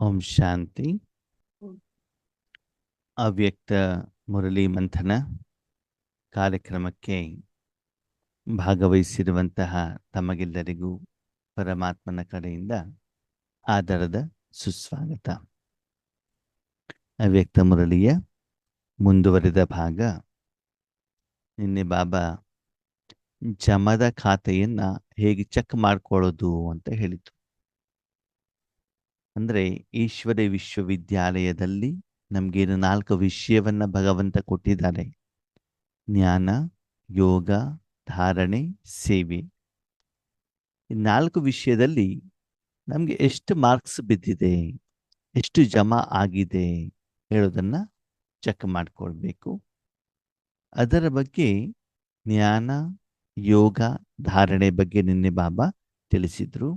ಓಂ ಶಾಂತಿ. ಅವ್ಯಕ್ತ ಮುರಳಿ ಮಂಥನ ಕಾರ್ಯಕ್ರಮಕ್ಕೆ ಭಾಗವಹಿಸಿರುವಂತಹ ತಮಗೆಲ್ಲರಿಗೂ ಪರಮಾತ್ಮನ ಕಡೆಯಿಂದ ಆದರದ ಸುಸ್ವಾಗತ. ಅವ್ಯಕ್ತ ಮುರಳಿಯ ಮುಂದುವರಿದ ಭಾಗ. ನಿನ್ನೆ ಬಾಬಾ ಜಮದ ಖಾತೆಯನ್ನ ಹೇಗೆ ಚೆಕ್ ಮಾಡ್ಕೊಳ್ಳೋದು ಅಂತ ಹೇಳಿತು. ಅಂದರೆ ಈಶ್ವರ ವಿಶ್ವವಿದ್ಯಾಲಯದಲ್ಲಿ ನಮಗೇನು 4 ವಿಷಯವನ್ನ ಭಗವಂತ ಕೊಟ್ಟಿದ್ದಾರೆ: ಜ್ಞಾನ, ಯೋಗ, ಧಾರಣೆ, ಸೇವೆ. ಈ 4 ವಿಷಯದಲ್ಲಿ ನಮಗೆ ಎಷ್ಟು ಮಾರ್ಕ್ಸ್ ಬಿದ್ದಿದೆ, ಎಷ್ಟು ಜಮಾ ಆಗಿದೆ ಹೇಳೋದನ್ನ ಚೆಕ್ ಮಾಡಿಕೊಳ್ಬೇಕು. ಅದರ ಬಗ್ಗೆ ಜ್ಞಾನ, ಯೋಗ, ಧಾರಣೆ ಬಗ್ಗೆ ನಿನ್ನೆ ಬಾಬಾ ತಿಳಿಸಿದ್ರು.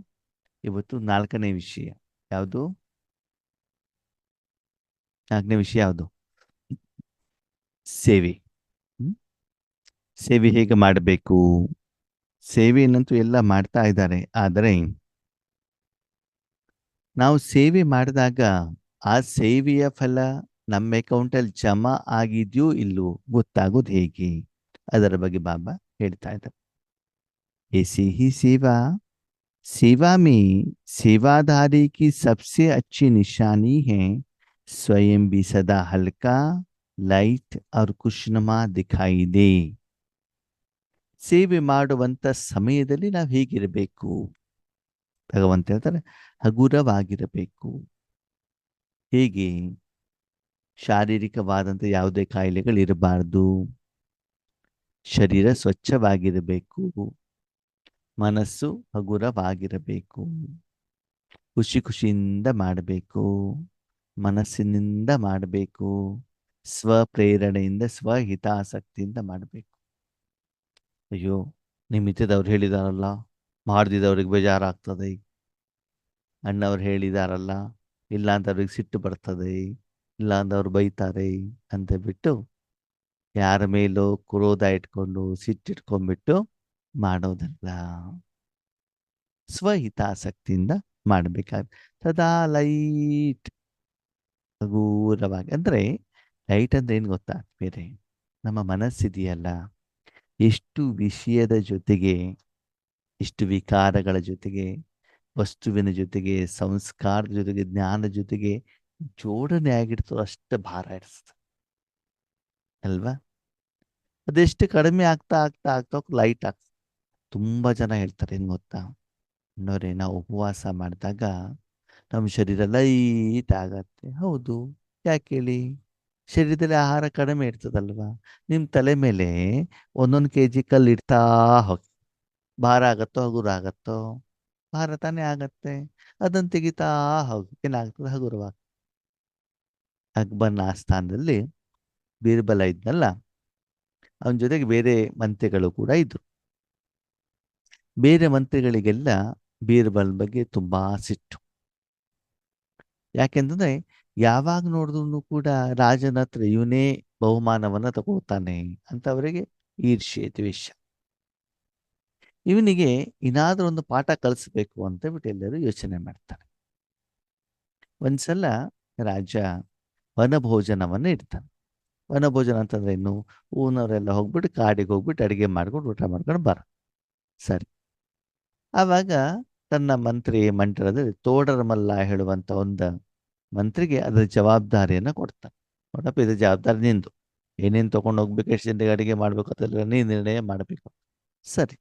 ಇವತ್ತು 4ನೇ ವಿಷಯ ಯಾವುದು? 4ನೇ ವಿಷಯ ಯಾವುದು? ಸೇವೆ. ಸೇವೆ ಹೇಗೆ ಮಾಡಬೇಕು? ಸೇವೆಯನ್ನಂತೂ ಎಲ್ಲ ಮಾಡ್ತಾ ಇದ್ದಾರೆ, ಆದರೆ ನಾವು ಸೇವೆ ಮಾಡಿದಾಗ ಆ ಸೇವೆಯ ಫಲ ನಮ್ಮ ಅಕೌಂಟಲ್ಲಿ ಜಮಾ ಆಗಿದೆಯೋ ಇಲ್ಲವೋ ಗೊತ್ತಾಗೋದು ಹೇಗೆ? ಅದರ ಬಗ್ಗೆ ಬಾಬಾ ಹೇಳ್ತಾ ಇದ್ದಾರೆ. ऐसी ही सेवा, सेवा में सेवादारी की सबसे अच्छी निशानी है स्वयं भी सदा हल्का, लाइट और खुशनुमा दिखाई दे. ಸೇವೆ ಮಾಡುವಂತ ಸಮಯದಲ್ಲಿ ನಾವು ಹೇಗಿರಬೇಕು? ಭಗವಂತ ಹೇಳ್ತಾರೆ, ಹಗುರವಾಗಿರಬೇಕು. ಹೇಗೆ? ಶಾರೀರಿಕವಾದಂಥ ಯಾವುದೇ ಕಾಯಿಲೆಗಳಿರಬಾರ್ದು, ಶರೀರ ಸ್ವಚ್ಛವಾಗಿರಬೇಕು, ಮನಸ್ಸು ಹಗುರವಾಗಿರಬೇಕು, ಖುಷಿಯಿಂದ ಮಾಡಬೇಕು, ಮನಸ್ಸಿನಿಂದ ಮಾಡಬೇಕು, ಸ್ವಪ್ರೇರಣೆಯಿಂದ ಸ್ವಹಿತಾಸಕ್ತಿಯಿಂದ ಮಾಡಬೇಕು. ಅಯ್ಯೋ, ನಿಮಿತ್ತದವ್ರು ಹೇಳಿದಾರಲ್ಲ, ಮಾಡ್ದಿದ್ದವ್ರಿಗೆ ಬೇಜಾರಾಗ್ತದೆ, ಅಣ್ಣವ್ರು ಹೇಳಿದಾರಲ್ಲ, ಇಲ್ಲ ಅಂತ ಅವ್ರಿಗೆ ಸಿಟ್ಟು ಬರ್ತದೆ, ಇಲ್ಲ ಅಂತ ಅವ್ರು ಬೈತಾರೆ ಅಂತ ಬಿಟ್ಟು ಯಾರ ಮೇಲೋ ಕ್ರೋಧ ಇಟ್ಕೊಂಡು ಸಿಟ್ಟಿಟ್ಕೊಂಡ್ಬಿಟ್ಟು ಮಾಡೋದಲ್ಲ. ಸ್ವಹಿತಾಸಕ್ತಿಯಿಂದ ಮಾಡಬೇಕಾದ್ರೆ ಸದಾ ಲೈಟ್, ಹಗೂರವಾಗಿ. ಅಂದರೆ ಲೈಟ್ ಅಂದ್ರೆ ಏನು ಗೊತ್ತಾ? ಬೇರೆ ನಮ್ಮ ಮನಸ್ಸಿದೆಯಲ್ಲ, ಎಷ್ಟು ವಿಷಯದ ಜೊತೆಗೆ, ಎಷ್ಟು ವಿಕಾರಗಳ ಜೊತೆಗೆ, ವಸ್ತುವಿನ ಜೊತೆಗೆ, ಸಂಸ್ಕಾರದ ಜೊತೆಗೆ, ಜ್ಞಾನದ ಜೊತೆಗೆ ಜೋಡಣೆ ಆಗಿರ್ತದೋ ಅಷ್ಟು ಭಾರ ಇರ್ತದೆ ಅಲ್ವಾ? ಅದೆಷ್ಟು ಕಡಿಮೆ ಆಗ್ತಾ ಆಗ್ತಾ ಆಗ್ತಾ ಲೈಟ್ ಆಗ್ತದೆ. ತುಂಬ ಜನ ಹೇಳ್ತಾರೆ ಏನು ಗೊತ್ತಾ? ಇನ್ನೋರೇ, ನಾವು ಉಪವಾಸ ಮಾಡಿದಾಗ ನಮ್ಮ ಶರೀರ ಲೈಟ್ ಆಗತ್ತೆ. ಹೌದು, ಯಾಕೆ ಹೇಳಿ? ಶರೀರದಲ್ಲಿ ಆಹಾರ ಕಡಿಮೆ ಇರ್ತದಲ್ವಾ? ನಿಮ್ಮ ತಲೆ ಮೇಲೆ 1 kg ಕಲ್ಲು ಇಡ್ತಾ ಹೋಗಿ, ಭಾರ ಆಗತ್ತೋ ಹಗುರ ಆಗತ್ತೋ? ಭಾರ ತಾನೇ ಆಗತ್ತೆ. ಅದನ್ನು ತೆಗಿತಾ ಹೋಗಿ ಏನಾಗ್ತದೆ? ಹಗುರವಾಗ. ಅಕ್ಬರ್ನ ಆಸ್ಥಾನದಲ್ಲಿ ಬೀರ್ಬಲ ಇದ್ನಲ್ಲ, ಅವನ ಜೊತೆಗೆ ಬೇರೆ ಮಂತ್ರಿಗಳು ಕೂಡ ಇದ್ರು. ಬೇರೆ ಮಂತ್ರಿಗಳಿಗೆಲ್ಲ ಬೀರ್ಬಲ್ ಬಗ್ಗೆ ತುಂಬಾ ಸಿಟ್ಟು. ಯಾಕೆಂತಂದ್ರೆ ಯಾವಾಗ ನೋಡಿದ್ರು ಕೂಡ ರಾಜನ ಹತ್ರ ಇವನೇ ಬಹುಮಾನವನ್ನ ತಗೋತಾನೆ ಅಂತ ಅವರಿಗೆ ಈರ್ಷ್ಯೆ, ದ್ವೇಷ. ಇವನಿಗೆ ಏನಾದ್ರೂ ಒಂದು ಪಾಠ ಕಲಿಸ್ಬೇಕು ಅಂತ ಬಿಟ್ಟು ಎಲ್ಲರೂ ಯೋಚನೆ ಮಾಡ್ತಾರೆ. ಒಂದ್ಸಲ ರಾಜ ವನಭೋಜನವನ್ನು ಇಡ್ತಾನೆ. ವನಭೋಜನ ಅಂತಂದ್ರೆ ಏನು? ಊನವರೆಲ್ಲ ಹೋಗ್ಬಿಟ್ಟು ಕಾಡಿಗೆ ಹೋಗ್ಬಿಟ್ಟು ಅಡಿಗೆ ಮಾಡ್ಕೊಂಡು ಊಟ ಮಾಡ್ಕೊಂಡು ಬರ. ಸರಿ. ಆವಾಗ ತನ್ನ ಮಂಡಲದಲ್ಲಿ ತೋಡರ ಮಲ್ಲ ಹೇಳುವಂತ ಒಂದು ಮಂತ್ರಿಗೆ ಅದರ ಜವಾಬ್ದಾರಿಯನ್ನು ಕೊಡ್ತಾನೆ. ನೋಡಪ್ಪ, ಇದು ಜವಾಬ್ದಾರಿ ನಿಂದು, ಏನೇನು ತೊಗೊಂಡು ಹೋಗ್ಬೇಕು, ಎಷ್ಟು ಜನರಿಗೆ ಅಡಿಗೆ ಮಾಡ್ಬೇಕು ಅದೆಲ್ಲ ನೀನು ನಿರ್ಣಯ ಮಾಡಬೇಕು. ಸರಿ.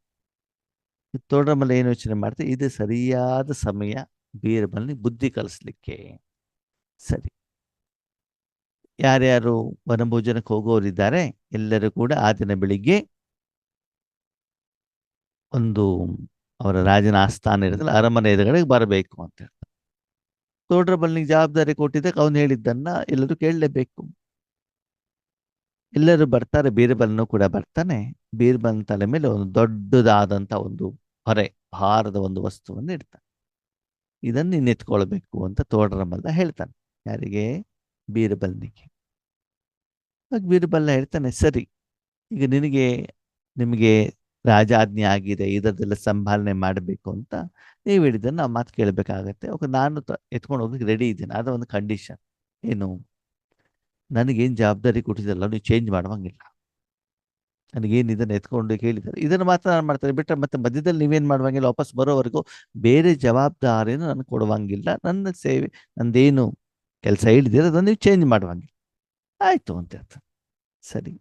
ತೋಡರ ಮಲ್ಲ ಏನು ಯೋಚನೆ ಮಾಡ್ತಾರೆ? ಇದು ಸರಿಯಾದ ಸಮಯ ಬೀರ್ಬಲ್ನಿ ಬುದ್ಧಿ ಕಲಿಸ್ಲಿಕ್ಕೆ. ಸರಿ. ಯಾರ್ಯಾರು ವನಭೋಜನಕ್ಕೆ ಹೋಗೋರಿದ್ದಾರೆ ಎಲ್ಲರೂ ಕೂಡ ಆ ದಿನ ಬೆಳಿಗ್ಗೆ ಒಂದು ಅವರ ರಾಜನ ಆಸ್ಥಾನ ಇರೋದಿಲ್ಲ, ಅರಮನೆ ಎದುರುಗಡೆ ಬರಬೇಕು ಅಂತ ಹೇಳ್ತಾರೆ. ತೋಡ್ರ ಬಲ್ನಿಗೆ ಜವಾಬ್ದಾರಿ ಕೊಟ್ಟಿದ್ದಕ್ಕೆ ಅವನು ಹೇಳಿದ್ದನ್ನ ಎಲ್ಲರೂ ಕೇಳಲೇಬೇಕು. ಎಲ್ಲರೂ ಬರ್ತಾರೆ, ಬೀರ್ಬಲ್ನು ಕೂಡ ಬರ್ತಾನೆ. ಬೀರ್ಬಲ್ ತಲೆ ಮೇಲೆ ಒಂದು ದೊಡ್ಡದಾದಂಥ ಒಂದು ಹೊರೆ, ಭಾರದ ಒಂದು ವಸ್ತುವನ್ನು ಇಡ್ತಾನೆ. ಇದನ್ನು ನೀನು ಎತ್ಕೊಳ್ಬೇಕು ಅಂತ ತೋಡ್ರ ಮಲ್ಲ ಹೇಳ್ತಾನೆ. ಯಾರಿಗೆ? ಬೀರ್ಬಲ್ನಿಗೆ. ಬೀರ್ಬಲ್ ಹೇಳ್ತಾನೆ, ಸರಿ, ಈಗ ನಿಮಗೆ ರಾಜಾಜ್ಞೆ ಆಗಿದೆ, ಇದರದೆಲ್ಲ ಸಂಭಾಲನೆ ಮಾಡಬೇಕು ಅಂತ ನೀವು ಹೇಳಿದ್ದನ್ನು ನಾವು ಮಾತು ಕೇಳಬೇಕಾಗತ್ತೆ. ಓಕೆ, ನಾನು ಎತ್ಕೊಂಡು ಹೋಗ್ಲಿಕ್ಕೆ ರೆಡಿ ಇದ್ದೇನೆ. ಅದು ಒಂದು ಕಂಡೀಷನ್. ಏನು? ನನಗೇನು ಜವಾಬ್ದಾರಿ ಕೊಟ್ಟಿದ್ದಲ್ಲ ನೀವು ಚೇಂಜ್ ಮಾಡುವಂಗಿಲ್ಲ. ನನಗೇನು ಇದನ್ನು ಎತ್ಕೊಂಡು ಕೇಳಿದ್ದಾರೆ ಇದನ್ನು ಮಾತ್ರ ನಾನು ಮಾಡ್ತಾರೆ ಬಿಟ್ಟರೆ ಮತ್ತೆ ಮಧ್ಯದಲ್ಲಿ ನೀವೇನು ಮಾಡುವಂಗಿಲ್ಲ. ವಾಪಸ್ ಬರೋವರೆಗೂ ಬೇರೆ ಜವಾಬ್ದಾರಿಯನ್ನು ನಾನು ಕೊಡುವಂಗಿಲ್ಲ. ನನ್ನ ಸೇವೆ, ನಂದೇನು ಕೆಲಸ ಹೇಳಿದ್ದೀರ ಅದನ್ನು ನೀವು ಚೇಂಜ್ ಮಾಡುವಂಗಿಲ್ಲ. ಆಯಿತು ಅಂತ ಹೇಳ್ತಾರೆ. ಸರಿ.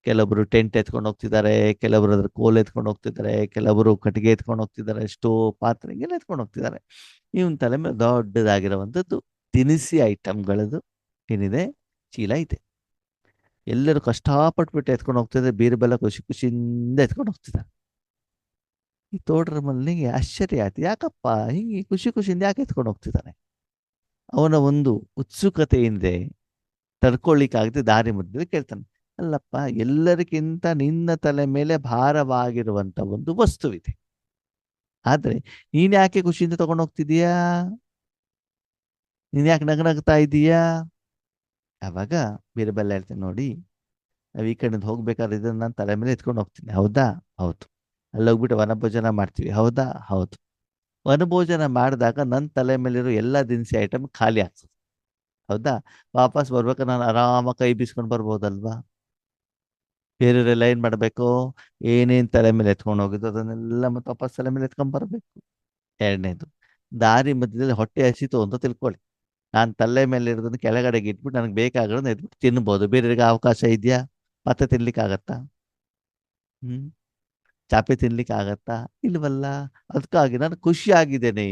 ಕೆಲವೊಬ್ರು ಟೆಂಟ್ ಎತ್ಕೊಂಡು ಹೋಗ್ತಿದ್ದಾರೆ, ಕೆಲವರು ಅದ್ರ ಕೋಲ್ ಎತ್ಕೊಂಡು ಹೋಗ್ತಿದ್ದಾರೆ, ಕೆಲವರು ಕಟ್ಟಿಗೆ ಎತ್ಕೊಂಡು ಹೋಗ್ತಿದ್ದಾರೆ, ಸ್ಟೋವ್, ಪಾತ್ರೆ ಹಿಂಗೆಲ್ಲ ಎತ್ಕೊಂಡು ಹೋಗ್ತಿದ್ದಾರೆ. ಇವನ್ ತಲೆ ಮೇಲೆ ದೊಡ್ಡದಾಗಿರುವಂಥದ್ದು ದಿನಸಿ ಐಟಮ್ಗಳದ್ದು ಏನಿದೆ, ಚೀಲ ಇದೆ. ಎಲ್ಲರೂ ಕಷ್ಟಪಟ್ಬಿಟ್ಟು ಎತ್ಕೊಂಡು ಹೋಗ್ತಿದ್ದಾರೆ, ಬೀರು ಬೆಲ್ಲ ಖುಷಿ ಖುಷಿಯಿಂದ ಎತ್ಕೊಂಡು ಹೋಗ್ತಿದ್ದಾರೆ. ಈ ತೋಡ್ರ ಮಲ್ಲಿಗೆ ಆಶ್ಚರ್ಯ ಆಯ್ತು, ಯಾಕಪ್ಪ ಹಿಂಗೆ ಖುಷಿ ಖುಷಿಯಿಂದ ಯಾಕೆ ಎತ್ಕೊಂಡು ಹೋಗ್ತಿದ್ದಾನೆ? ಅವನ ಒಂದು ಉತ್ಸುಕತೆ ಏನಿದೆ, ತಡ್ಕೊಳ್ಳಿಕ್ಕಾಗದೆ ದಾರಿ ಮಧ್ಯದಲ್ಲಿ ಕೇಳ್ತಾನೆ, ಅಲ್ಲಪ್ಪ ಎಲ್ಲರಿಗಿಂತ ನಿನ್ನ ತಲೆ ಮೇಲೆ ಭಾರವಾಗಿರುವಂತ ಒಂದು ವಸ್ತುವಿದೆ, ಆದ್ರೆ ನೀನ್ ಯಾಕೆ ಖುಷಿಯಿಂದ ತಗೊಂಡು ಹೋಗ್ತಿದೀಯಾ? ನೀನ್ ಯಾಕೆ ನಗನಗ್ತಾ ಇದೀಯಾ? ಆವಾಗ ಬೀರ್ಬಲ್ ಹೇಳ್ತೇನೆ, ನೋಡಿ ನಾವು ಈ ಕಡೆಯಿಂದ ಹೋಗ್ಬೇಕಾದ್ರೆ ಇದನ್ನ ನಾನು ತಲೆ ಮೇಲೆ ಎತ್ಕೊಂಡು ಹೋಗ್ತೀನಿ, ಹೌದಾ? ಹೌದು. ಅಲ್ಲಿ ಹೋಗ್ಬಿಟ್ಟು ವನಭೋಜನ ಮಾಡ್ತೀವಿ, ಹೌದಾ? ಹೌದು. ವನಭೋಜನ ಮಾಡಿದಾಗ ನನ್ನ ತಲೆ ಮೇಲಿರೋ ಎಲ್ಲ ದಿನಸಿ ಐಟಮ್ ಖಾಲಿ ಆಗ್ತದೆ, ಹೌದಾ? ವಾಪಸ್ ಬರ್ಬೇಕಾದ್ರೆ ನಾನು ಆರಾಮಾಗಿ ಕೈ ಬೀಸ್ಕೊಂಡು ಬರ್ಬೋದಲ್ವಾ? ಬೇರೆಯವರೆಲ್ಲ ಏನ್ ಮಾಡ್ಬೇಕು? ಏನೇನ್ ತಲೆ ಮೇಲೆ ಎತ್ಕೊಂಡು ಹೋಗಿದ್ದು ಅದನ್ನೆಲ್ಲ ಮತ್ತೆ ವಾಪಸ್ ತಲೆ ಮೇಲೆ ಎತ್ಕೊಂಡ್ ಬರ್ಬೇಕು. ಎರಡನೇದು, ದಾರಿ ಮಧ್ಯದಲ್ಲಿ ಹೊಟ್ಟೆ ಹಸಿತು ಅಂತ ತಿಳ್ಕೊಳ್ಳಿ, ನಾನು ತಲೆ ಮೇಲೆ ಇರೋದನ್ನ ಕೆಳಗಡೆಗೆ ಇಟ್ಬಿಟ್ಟು ನನಗೆ ಬೇಕಾಗಿರೋದನ್ನ ಎದ್ಬಿಟ್ಟು ತಿನ್ಬೋದು. ಬೇರೆಯವರಿಗೆ ಅವಕಾಶ ಇದೆಯಾ? ಮತ್ತೆ ತಿನ್ಲಿಕ್ಕೆ ಆಗತ್ತಾ? ಹ್ಮ್ ಚಾಪೆ ತಿನ್ಲಿಕ್ಕೆ ಆಗತ್ತಾ? ಇಲ್ವಲ್ಲ. ಅದಕ್ಕಾಗಿ ನಾನು ಖುಷಿ ಆಗಿದ್ದೇನೆ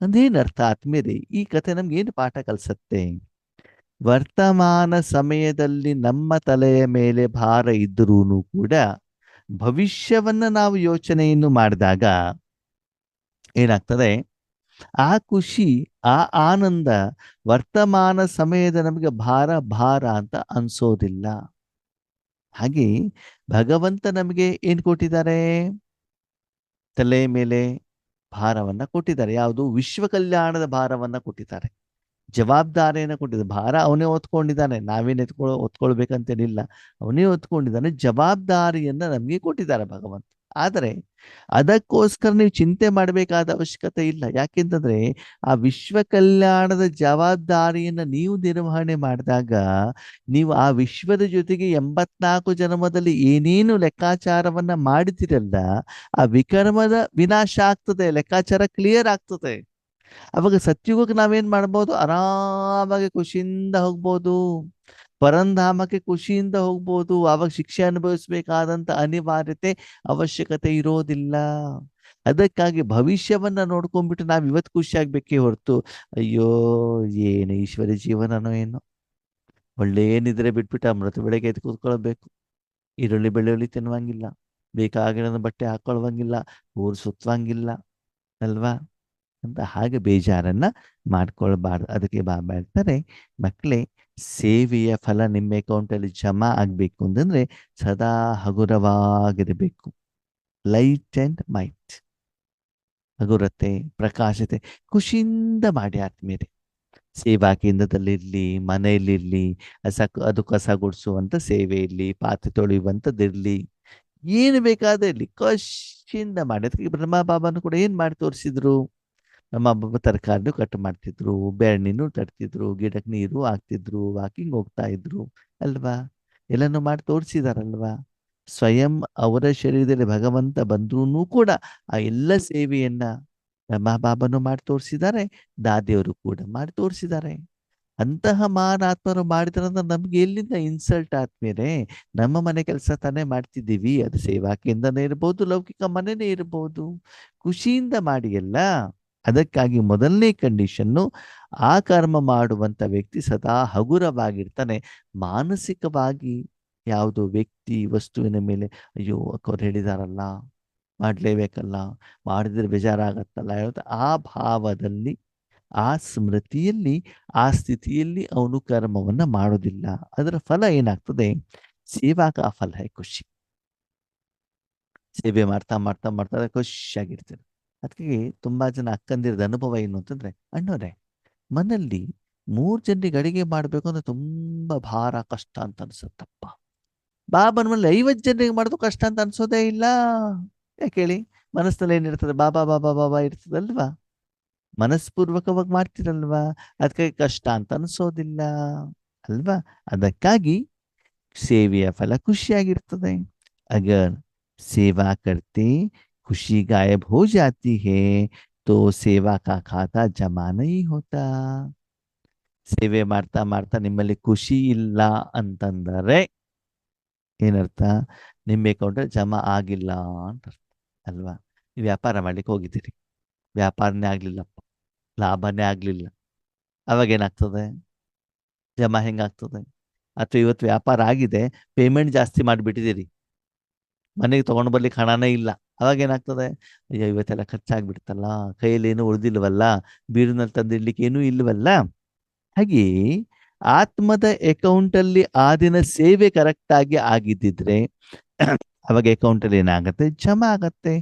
ಅಂದೇನ್ ಅರ್ಥ ಆತ್ಮೀಯರೇ? ಈ ಕಥೆ ನಮ್ಗೆ ಏನು ಪಾಠ ಕಲಿಸತ್ತೆ? ವರ್ತಮಾನ ಸಮಯದಲ್ಲಿ ನಮ್ಮ ತಲೆಯ ಮೇಲೆ ಭಾರ ಇದ್ದರೂ ಕೂಡ ಭವಿಷ್ಯವನ್ನ ನಾವು ಯೋಚನೆಯನ್ನು ಮಾಡಿದಾಗ ಏನಾಗ್ತದೆ, ಆ ಖುಷಿ, ಆ ಆನಂದ ವರ್ತಮಾನ ಸಮಯದ ನಮಗೆ ಭಾರ ಭಾರ ಅಂತ ಅನ್ಸೋದಿಲ್ಲ. ಹಾಗೆ ಭಗವಂತ ನಮಗೆ ಏನ್ ಕೊಟ್ಟಿದ್ದಾರೆ? ತಲೆ ಮೇಲೆ ಭಾರವನ್ನ ಕೊಟ್ಟಿದ್ದಾರೆ. ಯಾವುದು? ವಿಶ್ವ ಕಲ್ಯಾಣದ ಭಾರವನ್ನ ಕೊಟ್ಟಿದ್ದಾರೆ, ಜವಾಬ್ದಾರಿಯನ್ನು ಕೊಟ್ಟಿದ್ದಾರೆ. ಭಾರ ಅವನೇ ಹೊತ್ಕೊಂಡಿದ್ದಾನೆ, ನಾವೇನು ಹೊತ್ಕೊಳ್ಬೇಕಂತೇನಿಲ್ಲ. ಅವನೇ ಹೊತ್ಕೊಂಡಿದ್ದಾನೆ, ಜವಾಬ್ದಾರಿಯನ್ನ ನಮಗೆ ಕೊಟ್ಟಿದ್ದಾರೆ ಭಗವಂತ. ಆದರೆ ಅದಕ್ಕೋಸ್ಕರ ನೀವು ಚಿಂತೆ ಮಾಡಬೇಕಾದ ಅವಶ್ಯಕತೆ ಇಲ್ಲ. ಯಾಕೆಂತಂದ್ರೆ ಆ ವಿಶ್ವ ಕಲ್ಯಾಣದ ಜವಾಬ್ದಾರಿಯನ್ನ ನೀವು ನಿರ್ವಹಣೆ ಮಾಡಿದಾಗ ನೀವು ಆ ವಿಶ್ವದ ಜೊತೆಗೆ 84 ಜನ್ಮದಲ್ಲಿ ಏನೇನು ಲೆಕ್ಕಾಚಾರವನ್ನ ಮಾಡಿದಿರಲ್ಲ, ಆ ವಿಕರ್ಮದ ವಿನಾಶ ಆಗ್ತದೆ, ಲೆಕ್ಕಾಚಾರ ಕ್ಲಿಯರ್ ಆಗ್ತದೆ. ಅವಾಗ ಸತ್ಯುಗಕ್ಕೆ ನಾವೇನ್ ಮಾಡ್ಬೋದು? ಆರಾಮಾಗಿ ಖುಷಿಯಿಂದ ಹೋಗ್ಬೋದು, ಪರಂಧಾಮಕ್ಕೆ ಖುಷಿಯಿಂದ ಹೋಗ್ಬೋದು. ಆವಾಗ ಶಿಕ್ಷೆ ಅನುಭವಿಸ್ಬೇಕಾದಂತ ಅನಿವಾರ್ಯತೆ, ಅವಶ್ಯಕತೆ ಇರೋದಿಲ್ಲ. ಅದಕ್ಕಾಗಿ ಭವಿಷ್ಯವನ್ನ ನೋಡ್ಕೊಂಡ್ಬಿಟ್ಟು ನಾವ್ ಇವತ್ತು ಖುಷಿ ಆಗ್ಬೇಕೇ ಹೊರತು, ಅಯ್ಯೋ ಏನು ಈಶ್ವರ ಜೀವನನೋ ಏನೋ, ಒಳ್ಳೆ ನಿದ್ರೆ ಬಿಟ್ಬಿಟ್ಟು ಅಮೃತ ಬೆಳಗ್ಗೆ ಎದ್ದು ಕೂತ್ಕೊಳ್ಬೇಕು, ಈರುಳ್ಳಿ ಬೆಳ್ಳುಳ್ಳಿ ತಿನ್ನುವಂಗಿಲ್ಲ, ಬೇಕಾಗಿರೋ ಬಟ್ಟೆ ಹಾಕೊಳ್ವಂಗಿಲ್ಲ, ಊರು ಸುತ್ತವಂಗಿಲ್ಲ ಅಲ್ವಾ ಅಂತ ಹಾಗೆ ಬೇಜಾರನ್ನ ಮಾಡ್ಕೊಳ್ಬಾರ್ದು. ಅದಕ್ಕೆ ಬಾಬಾ ಹೇಳ್ತಾರೆ, ಮಕ್ಕಳೇ, ಸೇವೆಯ ಫಲ ನಿಮ್ಮ ಅಕೌಂಟಲ್ಲಿ ಜಮಾ ಆಗ್ಬೇಕು ಅಂತಂದ್ರೆ ಸದಾ ಹಗುರವಾಗಿರಬೇಕು. ಲೈಟ್ ಅಂಡ್ ಮೈಟ್, ಹಗುರತೆ, ಪ್ರಕಾಶತೆ, ಖುಷಿಯಿಂದ ಮಾಡಿ ಆತ್ಮೀಯರೇ. ಸೇವಾ ಕೇಂದ್ರದಲ್ಲಿರ್ಲಿ, ಮನೆಯಲ್ಲಿರ್ಲಿ, ಅದು ಕಸ ಗುಡಿಸುವಂತ ಸೇವೆ ಇರ್ಲಿ, ಪಾತ್ರೆ ತೊಳೆಯುವಂಥದ್ದಿರ್ಲಿ, ಏನು ಬೇಕಾದ್ರೆ ಇರ್ಲಿ, ಖುಷಿಯಿಂದ ಮಾಡಿ. ಅದಕ್ಕೆ ಬ್ರಹ್ಮ ಬಾಬಾನು ಕೂಡ ಏನ್ ಮಾಡಿ ತೋರಿಸಿದ್ರು? ನಮ್ಮ ಹಬ್ಬ ತರಕಾರಿನೂ ಕಟ್ ಮಾಡ್ತಿದ್ರು, ಬೆಣ್ಣೆನೂ ತರ್ತಿದ್ರು, ಗಿಡಕ್ಕೆ ನೀರು ಹಾಕ್ತಿದ್ರು, ವಾಕಿಂಗ್ ಹೋಗ್ತಾ ಇದ್ರು ಅಲ್ವಾ? ಎಲ್ಲನೂ ಮಾಡಿ ತೋರಿಸಿದಾರಲ್ವಾ? ಸ್ವಯಂ ಅವರ ಶರೀರದಲ್ಲಿ ಭಗವಂತ ಬಂದ್ರೂ ಕೂಡ ಆ ಎಲ್ಲ ಸೇವೆಯನ್ನ ನಮ್ಮ ಬಾಬಾನು ಮಾಡಿ ತೋರಿಸಿದ್ದಾರೆ, ದಾದಿಯವರು ಕೂಡ ಮಾಡಿ ತೋರಿಸಿದ್ದಾರೆ. ಅಂತಹ ಮಹಾನಾತ್ಮರು ಮಾಡಿದ್ರಂದ್ರೆ ನಮ್ಗೆ ಎಲ್ಲಿಂದ ಇನ್ಸಲ್ಟ್ ಆದ್ಮೇಲೆ? ನಮ್ಮ ಮನೆ ಕೆಲಸ ತಾನೇ ಮಾಡ್ತಿದ್ದೀವಿ, ಅದು ಸೇವಾ ಕೇಂದ್ರನೇ ಇರ್ಬೋದು, ಲೌಕಿಕ ಮನೆನೇ ಇರ್ಬೋದು, ಖುಷಿಯಿಂದ ಮಾಡಿ ಎಲ್ಲ. ಅದಕ್ಕಾಗಿ ಮೊದಲನೇ ಕಂಡೀಷನ್ನು, ಆ ಕರ್ಮ ಮಾಡುವಂತ ವ್ಯಕ್ತಿ ಸದಾ ಹಗುರವಾಗಿರ್ತಾನೆ. ಮಾನಸಿಕವಾಗಿ ಯಾವುದೋ ವ್ಯಕ್ತಿ ವಸ್ತುವಿನ ಮೇಲೆ ಅಯ್ಯೋ ಅಕ್ಕವ್ರು ಹೇಳಿದಾರಲ್ಲ, ಮಾಡ್ಲೇಬೇಕಲ್ಲ, ಮಾಡಿದ್ರೆ ಬೇಜಾರಾಗತ್ತಲ್ಲ ಹೇಳುತ್ತೆ, ಆ ಭಾವದಲ್ಲಿ, ಆ ಸ್ಮೃತಿಯಲ್ಲಿ, ಆ ಸ್ಥಿತಿಯಲ್ಲಿ ಅವನು ಕರ್ಮವನ್ನ ಮಾಡೋದಿಲ್ಲ. ಅದರ ಫಲ ಏನಾಗ್ತದೆ? ಸೇವಾ ಕಾ ಫಲ ಹೈ ಖುಷಿ. ಸೇವೆ ಮಾಡ್ತಾ ಮಾಡ್ತಾ ಮಾಡ್ತಾ ಖುಷಿಯಾಗಿರ್ತಾರೆ. ಅದಕ್ಕೆ ತುಂಬಾ ಜನ ಅಕ್ಕಂದಿರದ ಅನುಭವ ಏನು ಅಂತಂದ್ರೆ, ಅಣ್ಣವ್ರೆ ಮನೆಯಲ್ಲಿ 3 ಜನರಿಗೆ ಅಡಿಗೆ ಮಾಡ್ಬೇಕು ಅಂದ್ರೆ ತುಂಬಾ ಭಾರ ಕಷ್ಟ ಅಂತ ಅನ್ಸುತ್ತಪ್ಪ. ಬಾಬನ ಮೇಲೆ 50 ಜನರಿಗೆ ಮಾಡೋದು ಕಷ್ಟ ಅಂತ ಅನ್ಸೋದೇ ಇಲ್ಲ. ಯಾಕೆ ಹೇಳಿ? ಮನಸ್ಸಿನಲ್ಲಿ ಏನಿರ್ತದೆ? ಬಾಬಾ ಬಾಬಾ ಬಾಬಾ ಇರ್ತದಲ್ವಾ? ಮನಸ್ಪೂರ್ವಕವಾಗಿ ಮಾಡ್ತಿರಲ್ವಾ? ಅದಕ್ಕೆ ಕಷ್ಟ ಅಂತ ಅನ್ಸೋದಿಲ್ಲ ಅಲ್ವಾ? ಅದಕ್ಕಾಗಿ ಸೇವೆಯ ಫಲ ಖುಷಿಯಾಗಿರ್ತದೆ. ಅಗರ್ ಸೇವಾ करते खुशी गायब हो जाती है तो सेवा का खाता जमा नहीं होता. ಸೇವೆ ಮಾಡ್ತಾ ಮಾಡ್ತಾ ನಿಮ್ಮಲ್ಲಿ ಖುಷಿ ಇಲ್ಲ ಅಂತಂದರೆ ಏನರ್ಥ? ನಿಮ್ಮ ಅಕೌಂಟ್ ಜಮಾ ಆಗಿಲ್ಲ ಅಂತ ಅರ್ಥ ಅಲ್ವಾ? ನೀವು ವ್ಯಾಪಾರ ಮಾಡ್ಲಿಕ್ಕೆ ಹೋಗಿದ್ದೀರಿ, ವ್ಯಾಪಾರನೇ ಆಗ್ಲಿಲ್ಲಪ್ಪ, ಲಾಭನೇ ಆಗ್ಲಿಲ್ಲ, ಅವಾಗ ಏನಾಗ್ತದೆ? ಜಮಾ ಹೆಂಗಾಗ್ತದೆ? ಅಥವಾ ಇವತ್ತು ವ್ಯಾಪಾರ ಆಗಿದೆ, ಪೇಮೆಂಟ್ ಜಾಸ್ತಿ ಮಾಡಿಬಿಟ್ಟಿದ್ದೀರಿ, ಮನೆಗೆ ತಗೊಂಡು ಬರ್ಲಿಕ್ಕೆ ಹಣನೇ ಇಲ್ಲ, ಅವಾಗ ಏನಾಗ್ತದೆ? ಅಯ್ಯೋ ಇವತ್ತೆಲ್ಲ ಖರ್ಚಾಗ್ಬಿಡ್ತಲ್ಲ, ಕೈಯಲ್ಲಿ ಏನೂ ಉಳಿದಿಲ್ವಲ್ಲ, ಬೀರಿನಲ್ಲಿ ತಂದಿಡ್ಲಿಕ್ಕೆ ಏನೂ ಇಲ್ವಲ್ಲ. ಹಾಗೆಯೇ ಆತ್ಮದ ಅಕೌಂಟಲ್ಲಿ ಆ ದಿನ ಸೇವೆ ಕರೆಕ್ಟ್ ಆಗಿ ಆಗಿದ್ದಿದ್ರೆ ಅವಾಗ ಅಕೌಂಟಲ್ಲಿ ಏನಾಗತ್ತೆ? ಜಮಾ ಆಗತ್ತೆ.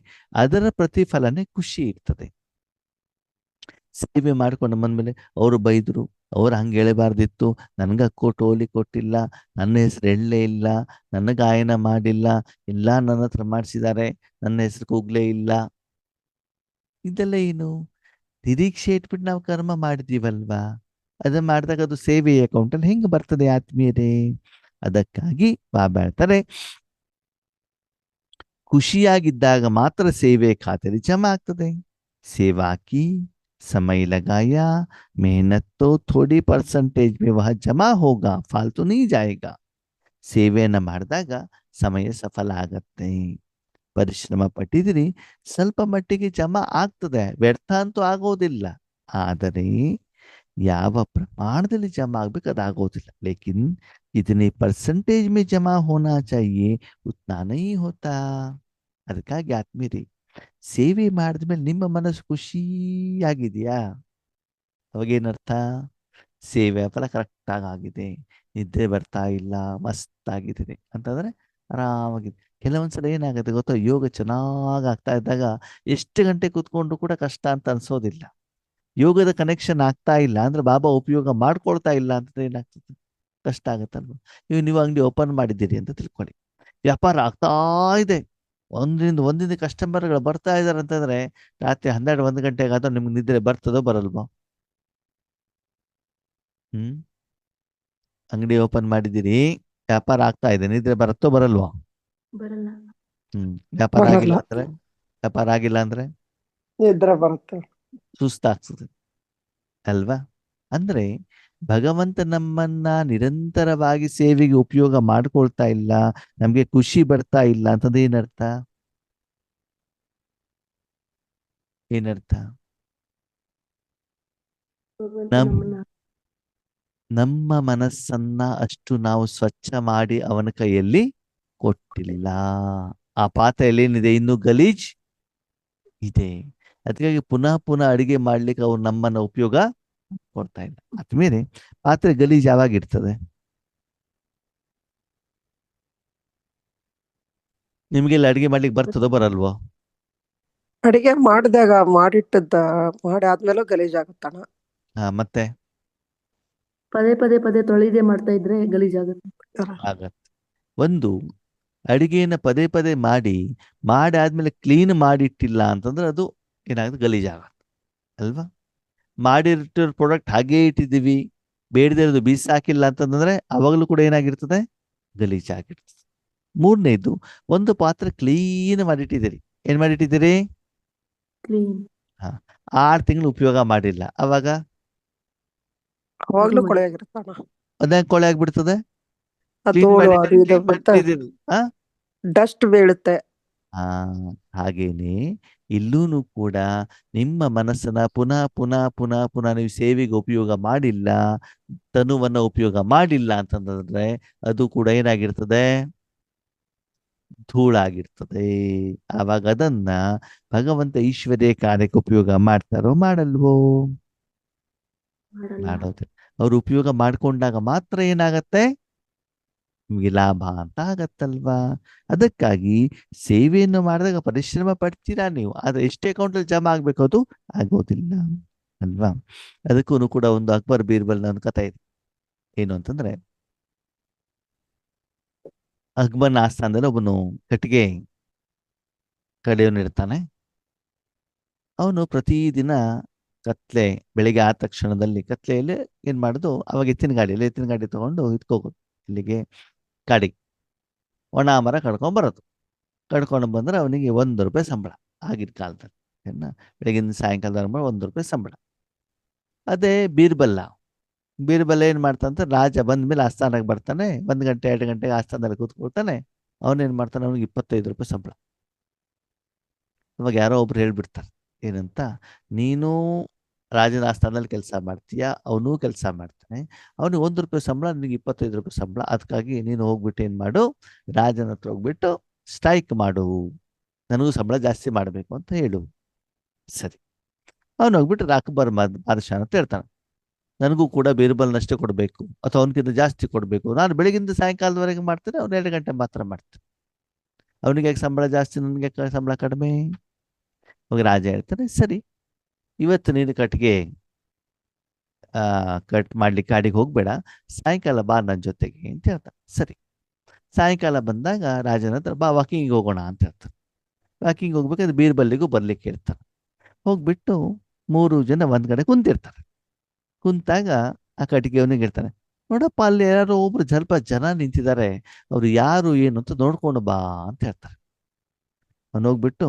ಅದರ ಪ್ರತಿಫಲನೆ ಖುಷಿ ಇರ್ತದೆ. ಸೇವೆ ಮಾಡ್ಕೊಂಡು ಬಂದ್ಮೇಲೆ ಅವರು ಬೈದರು, ಅವ್ರು ಹಂಗೆ ಹೇಳಬಾರ್ದಿತ್ತು, ನನಗೆ ಟೋಲಿ ಕೊಟ್ಟಿಲ್ಲ, ನನ್ನ ಹೆಸರು ಎಳ್ಳೇ ಇಲ್ಲ, ನನ್ನ ಗಾಯನ ಮಾಡಿಲ್ಲ, ಇಲ್ಲ ನನ್ನ ಹತ್ರ ಮಾಡಿಸಿದ್ದಾರೆ, ನನ್ನ ಹೆಸರು ಕೂಗ್ಲೇ ಇಲ್ಲ. ಇದೆಲ್ಲ ಏನು? ನಿರೀಕ್ಷೆ ಇಟ್ಬಿಟ್ಟು ನಾವು ಕರ್ಮ ಮಾಡಿದೀವಲ್ವಾ? ಅದನ್ನ ಮಾಡಿದಾಗ ಅದು ಸೇವೆ ಅಕೌಂಟಲ್ಲಿ ಹೆಂಗೆ ಬರ್ತದೆ ಆತ್ಮೀಯರೇ? ಅದಕ್ಕಾಗಿ ಬಾಬಾ ಹೇಳ್ತಾರೆ, ಖುಷಿಯಾಗಿದ್ದಾಗ ಮಾತ್ರ ಸೇವೆ ಖಾತೆಯಲ್ಲಿ ಜಮಾ ಆಗ್ತದೆ. सेवा की, समय लगाया, मेहनत तो थोड़ी परसेंटेज में वह जमा होगा, फालतू नहीं जाएगा. ಸೇವೆಯನ್ನು ಮಾಡಿದಾಗ ಸಮಯ ಸಫಲ ಆಗತ್ತೆ. ಪರಿಶ್ರಮ ಪಟ್ಟಿದ್ರಿ, ಸ್ವಲ್ಪ ಮಟ್ಟಿಗೆ ಜಮಾ ಆಗ್ತದೆ, ವ್ಯರ್ಥ ಅಂತೂ ಆಗೋದಿಲ್ಲ. ಆದರೆ ಯಾವ ಪ್ರಮಾಣದಲ್ಲಿ ಜಮಾ ಆಗ್ಬೇಕು ಅದಾಗೋದಿಲ್ಲ. ಲೇಕಿನ್ ಜಿತನೆ ಪರ್ಸೆಂಟೇಜ್ ಮೇ ಜಮಾ ಹೋನಾ ಚಾಹಿಯೆ ಉತ್ನಾ ನಹೀ ಹೋತಾ. ಅದಕ್ಕಾಗಿ ಆತ್ಮೀಯರೇ, ಸೇವೆ ಮಾಡಿದ್ಮೇಲೆ ನಿಮ್ಮ ಮನಸ್ಸು ಖುಷಿಯಾಗಿದೆಯಾ? ಅವಾಗೇನರ್ಥ? ಸೇವೆಯ ಫಲ ಕರೆಕ್ಟಾಗಿ ಆಗಿದೆ, ನಿದ್ದೆ ಬರ್ತಾ ಇಲ್ಲ, ಮಸ್ತ್ ಆಗಿದ್ದೀನಿ ಅಂತಂದ್ರೆ ಆರಾಮಾಗಿದೆ. ಕೆಲವೊಂದ್ಸಲ ಏನಾಗುತ್ತೆ ಗೊತ್ತಾ? ಯೋಗ ಚೆನ್ನಾಗಿ ಆಗ್ತಾ ಇದ್ದಾಗ ಎಷ್ಟು ಗಂಟೆ ಕೂತ್ಕೊಂಡ್ರು ಕೂಡ ಕಷ್ಟ ಅಂತ ಅನ್ಸೋದಿಲ್ಲ. ಯೋಗದ ಕನೆಕ್ಷನ್ ಆಗ್ತಾ ಇಲ್ಲ ಅಂದ್ರೆ ಬಾಬಾ ಉಪಯೋಗ ಮಾಡ್ಕೊಳ್ತಾ ಇಲ್ಲ ಅಂತಂದ್ರೆ ಏನಾಗ್ತದೆ? ಕಷ್ಟ ಆಗುತ್ತಲ್ವ? ನೀವು ಅಂಗಡಿ ಓಪನ್ ಮಾಡಿದ್ದೀರಿ ಅಂತ ತಿಳ್ಕೊಳ್ಳಿ, ವ್ಯಾಪಾರ ಆಗ್ತಾ ಇದೆ, ಒಂದಿಂದ ಕಸ್ಟಮರ್ಗಳು ಬರ್ತಾ ಇದಾರೆ ಅಂತಂದ್ರೆ ರಾತ್ರಿ 12-1 ಗಂಟೆಗಾದ್ರೂ ನಿಮ್ಗೆ ನಿದ್ರೆ ಬರ್ತದೋ ಬರಲ್ವೋ? ಅಂಗಡಿ ಓಪನ್ ಮಾಡಿದ್ದೀರಿ, ವ್ಯಾಪಾರ ಆಗ್ತಾ ಇದೆ, ನಿದ್ರೆ ಬರುತ್ತೋ ಬರಲ್ವೋ? ಬರಲ್ಲ. ವ್ಯಾಪಾರ ಬರಲ್ಲ, ಆಗಿಲ್ಲ ಅಂದ್ರೆ, ವ್ಯಾಪಾರ ಆಗಿಲ್ಲ ಅಂದ್ರೆ ನಿದ್ರೆ ಬರುತ್ತೆ. ಸುಸ್ತಾಗ್ತದೆ ಅಲ್ವಾ? ಅಂದ್ರೆ ಭಗವಂತ ನಮ್ಮನ್ನ ನಿರಂತರವಾಗಿ ಸೇವೆಗೆ ಉಪಯೋಗ ಮಾಡ್ಕೊಳ್ತಾ ಇಲ್ಲ, ನಮ್ಗೆ ಖುಷಿ ಬರ್ತಾ ಇಲ್ಲ ಅಂತಂದ್ರೆ ಏನರ್ಥ? ಏನರ್ಥ? ಭಗವಂತ ನಮ್ ನಮ್ಮನ್ನ ನಮ್ಮ ಮನಸ್ಸನ್ನ ಅಷ್ಟು ನಾವು ಸ್ವಚ್ಛ ಮಾಡಿ ಅವನ ಕೈಯಲ್ಲಿ ಕೊಟ್ಟಿಲ್ಲ. ಆ ಪಾತ್ರೆಯಲ್ಲಿ ಏನಿದೆ? ಇನ್ನು ಗಲೀಜ್ ಇದೆ. ಅದಕ್ಕಾಗಿ ಪುನಃ ಪುನಃ ಅಡಿಗೆ ಮಾಡ್ಲಿಕ್ಕೆ ಅವ್ರು ನಮ್ಮನ್ನ ಉಪಯೋಗ ಕೊಡ್ತಾ ಇಲ್ಲ. ಆದ್ಮೇಲೆ ಪಾತ್ರೆ ಗಲೀಜ್ ಯಾವಾಗ ಇರ್ತದೆ? ನಿಮ್ಗೆಲ್ಲ ಅಡಿಗೆ ಮಾಡ್ಲಿಕ್ಕೆ ಬರ್ತದೋ ಬರಲ್ವೋ? ಅಡಿಗೆ ಮಾಡಿದಾಗ ಮಾಡಿ ಆದ್ಮೇಲೆ ಗಲೀಜಾಗುತ್ತಣ್ಣ. ಮತ್ತೆ ಪದೇ ಪದೇ ಪದೇ ತೊಳಿದೆ ಮಾಡ್ತಾ ಇದ್ರೆ ಗಲೀಜಾಗುತ್ತೆ. ಆಗತ್ತೆ. ಒಂದು ಅಡಿಗೆನ ಪದೇ ಪದೇ ಮಾಡಿ ಆದ್ಮೇಲೆ ಕ್ಲೀನ್ ಮಾಡಿಟ್ಟಿಲ್ಲ ಅಂತಂದ್ರೆ ಅದು ಏನಾಗುತ್ತೆ? ಗಲೀಜಾಗತ್ತೆ ಅಲ್ವಾ? ಮಾಡಿಟ್ಟಿರೋ ಪ್ರಾಡಕ್ಟ್ ಹಾಗೇ ಇಟ್ಟಿದ್ದೀವಿ, ಬೇಡದೇ ಇರೋದು ಬೀಸಾಕಿಲ್ಲ ಅಂತಂದ್ರೆ ಅವಾಗಲೂ ಕೂಡ ಏನಾಗಿರ್ತದೆ? ಗಲೀಜಾಗಿರ್ತದೆ. ಮೂರನೇದು, ಒಂದು ಪಾತ್ರೆ ಕ್ಲೀನ್ ಮಾಡಿಟ್ಟಿದ್ದೀರಿ, ಏನ್ ಮಾಡಿಟ್ಟಿದ್ದೀರಿ? ಕ್ಲೀನ್. 6 ತಿಂಗಳು ಉಪಯೋಗ ಮಾಡಿಲ್ಲ, ಅವಾಗ ಅವಾಗ್ಲೂ ಕೊಳೆ ಆಗಿರುತ್ತಣ್ಣ. ಅದೇ ಕೊಳೆ ಆಗ್ಬಿಡ್ತದೆ. ಆ ಕ್ಲೀನ್ ಧೂಳು ಅದು ಮಾಡಿದ್ದೀರಿ, ಇದು ಕ್ಲೀನ್ ಮತ್ತೆ ಮಾಡಿಟ್ಟಿದ್ದೀರಿ. ಡಸ್ಟ್ ಬೀಳುತ್ತೆ. ಹಾಗೇನೆ ಇಲ್ಲೂ ಕೂಡ ನಿಮ್ಮ ಮನಸ್ಸನ್ನ ಪುನಃ ಪುನಃ ಪುನಃ ಪುನಃ ನೀವು ಸೇವೆಗೆ ಉಪಯೋಗ ಮಾಡಿಲ್ಲ, ತನುವನ್ನ ಉಪಯೋಗ ಮಾಡಿಲ್ಲ ಅಂತಂದ್ರೆ ಅದು ಕೂಡ ಏನಾಗಿರ್ತದೆ? ಧೂಳಾಗಿರ್ತದೆ. ಆವಾಗ ಅದನ್ನ ಭಗವಂತ ಈಶ್ವರ್ಯ ಕಾರ್ಯಕ್ಕೆ ಉಪಯೋಗ ಮಾಡ್ತಾರೋ ಮಾಡಲ್ವೋ? ಮಾಡಲ್ಲ. ಮಾಡೋದಿಲ್ಲ. ಅವ್ರು ಉಪಯೋಗ ಮಾಡ್ಕೊಂಡಾಗ ಮಾತ್ರ ಏನಾಗತ್ತೆ? ನಿಮ್ಗೆ ಲಾಭ ಅಂತ ಆಗತ್ತಲ್ವಾ? ಅದಕ್ಕಾಗಿ ಸೇವೆಯನ್ನು ಮಾಡಿದಾಗ ಪರಿಶ್ರಮ ಪಡ್ತೀರಾ ನೀವು, ಆದ್ರೆ ಎಷ್ಟೇ ಅಕೌಂಟಲ್ಲಿ ಜಮಾ ಆಗ್ಬೇಕು ಅದು ಆಗೋದಿಲ್ಲ ಅಲ್ವಾ? ಅದಕ್ಕೂ ಕೂಡ ಒಂದು ಅಕ್ಬರ್ ಬೀರ್ಬಲ್ನ ಒಂದು ಕಥೆ ಇದೆ. ಏನು ಅಂತಂದ್ರೆ, ಅಕ್ಬರ್ನ ಆಸ್ಥಾನದಲ್ಲಿ ಒಬ್ಬನು ಕಟ್ಟಿಗೆ ಕಡೆಯವನಿರ್ತಾನೆ. ಅವನು ಪ್ರತಿದಿನ ಕತ್ಲೆ ಬೆಳಿಗ್ಗೆ ಆದ ತಕ್ಷಣದಲ್ಲಿ ಕತ್ಲೆಯಲ್ಲಿ ಏನ್ ಮಾಡುದು, ಅವಾಗ ಎತ್ತಿನ ಗಾಡಿ ತಗೊಂಡು ಇಟ್ಕೋಗೋದು ಇಲ್ಲಿಗೆ ಕಾಡಿಗೆ, ಒಣ ಮರ ಕಡ್ಕೊಂಡ್ ಬರೋದು. ಕಡ್ಕೊಂಡು ಬಂದ್ರೆ ಅವನಿಗೆ 1 ರೂಪಾಯಿ ಸಂಬಳ ಆಗಿನ ಕಾಲದಲ್ಲಿ. ಏನ ಬೆಳಗಿನ ಸಾಯಂಕಾಲದ 1 ರೂಪಾಯಿ ಸಂಬಳ. ಅದೇ ಬೀರ್ಬಲ್ಲ. ಬೀರ್ಬಲ್ ಏನ್ ಮಾಡ್ತಾನಂತ, ರಾಜ ಬಂದ್ಮೇಲೆ ಆಸ್ಥಾನಕ್ಕೆ ಬರ್ತಾನೆ, 1 ಗಂಟೆ 2 ಗಂಟೆಗೆ ಆಸ್ಥಾನದಲ್ಲಿ ಕೂತ್ಕೊಳ್ತಾನೆ. ಅವನೇನ್ ಮಾಡ್ತಾನೆ, ಅವನಿಗೆ 25 ರೂಪಾಯಿ ಸಂಬಳ. ಇವಾಗ ಯಾರೋ ಒಬ್ರು ಹೇಳ್ಬಿಡ್ತಾರೆ ಏನಂತ, ನೀನು ರಾಜನ ಆಸ್ಥಾನದಲ್ಲಿ ಕೆಲಸ ಮಾಡ್ತೀಯ, ಅವನು ಕೆಲಸ ಮಾಡ್ತಾನೆ, ಅವನಿಗೆ 1 ರೂಪಾಯಿ ಸಂಬಳ, ನಿನಗೆ 25 ರೂಪಾಯಿ ಸಂಬಳ. ಅದಕ್ಕಾಗಿ ನೀನು ಹೋಗ್ಬಿಟ್ಟು ಏನ್ ಮಾಡು, ರಾಜನ ಹತ್ರ ಹೋಗ್ಬಿಟ್ಟು ಸ್ಟ್ರೈಕ್ ಮಾಡು, ನನಗೂ ಸಂಬಳ ಜಾಸ್ತಿ ಮಾಡಬೇಕು ಅಂತ ಹೇಳು. ಸರಿ, ಅವನು ಹೋಗ್ಬಿಟ್ಟು ಅಕ್ಬರ್ ಬಾದಶಾಹ ಅಂತ ಹೇಳ್ತಾನೆ, ನನಗೂ ಕೂಡ ಬೀರ್ಬಲ್ನಷ್ಟೇ ಕೊಡಬೇಕು ಅಥವಾ ಅವನಕ್ಕಿಂತ ಜಾಸ್ತಿ ಕೊಡಬೇಕು, ನಾನು ಬೆಳಗಿಂದ ಸಾಯಂಕಾಲದವರೆಗೆ ಮಾಡ್ತೇನೆ, ಅವ್ನು 2 ಗಂಟೆ ಮಾತ್ರ ಮಾಡ್ತಾನೆ, ಅವನಿಗೆ ಯಾಕೆ ಸಂಬಳ ಜಾಸ್ತಿ, ನನಗೆ ಯಾಕೆ ಸಂಬಳ ಕಡಿಮೆ? ಹೋಗಿ ರಾಜ ಹೇಳ್ತಾನೆ, ಸರಿ ಇವತ್ತು ನೀನು ಕಟ್ಗೆ ಕಟ್ ಮಾಡ್ಲಿಕ್ಕೆ ಕಾಡಿಗೆ ಹೋಗ್ಬೇಡ, ಸಾಯಂಕಾಲ ಬಾ ನನ್ನ ಜೊತೆಗೆ ಅಂತ ಹೇಳ್ತಾನೆ. ಸರಿ, ಸಾಯಂಕಾಲ ಬಂದಾಗ ರಾಜನ ಹತ್ರ ಬಾ ವಾಕಿಂಗ್ ಹೋಗೋಣ ಅಂತ ಹೇಳ್ತಾನೆ. ವಾಕಿಂಗ್ ಹೋಗ್ಬೇಕಾದ್ರೆ ಬೀರ್ಬಲ್ಲಿಗೂ ಬರ್ಲಿಕ್ಕೆ ಹೇಳ್ತಾನೆ. ಹೋಗ್ಬಿಟ್ಟು 3 ಜನ ಒಂದ್ ಕಡೆ ಕುಂತಿರ್ತಾರೆ. ಕುಂತಾಗ ಆ ಕಟ್ಟಿಗೆಯವನಿಗೆ ಹೇಳ್ತಾನೆ, ನೋಡಪ್ಪ ಅಲ್ಲಿ ಯಾರೋ ಒಬ್ರು ಸ್ವಲ್ಪ ಜನ ನಿಂತಿದ್ದಾರೆ, ಅವ್ರು ಯಾರು ಏನು ಅಂತ ನೋಡ್ಕೊಂಡು ಬಾ ಅಂತ ಹೇಳ್ತಾರೆ. ಅವ್ನು ಹೋಗ್ಬಿಟ್ಟು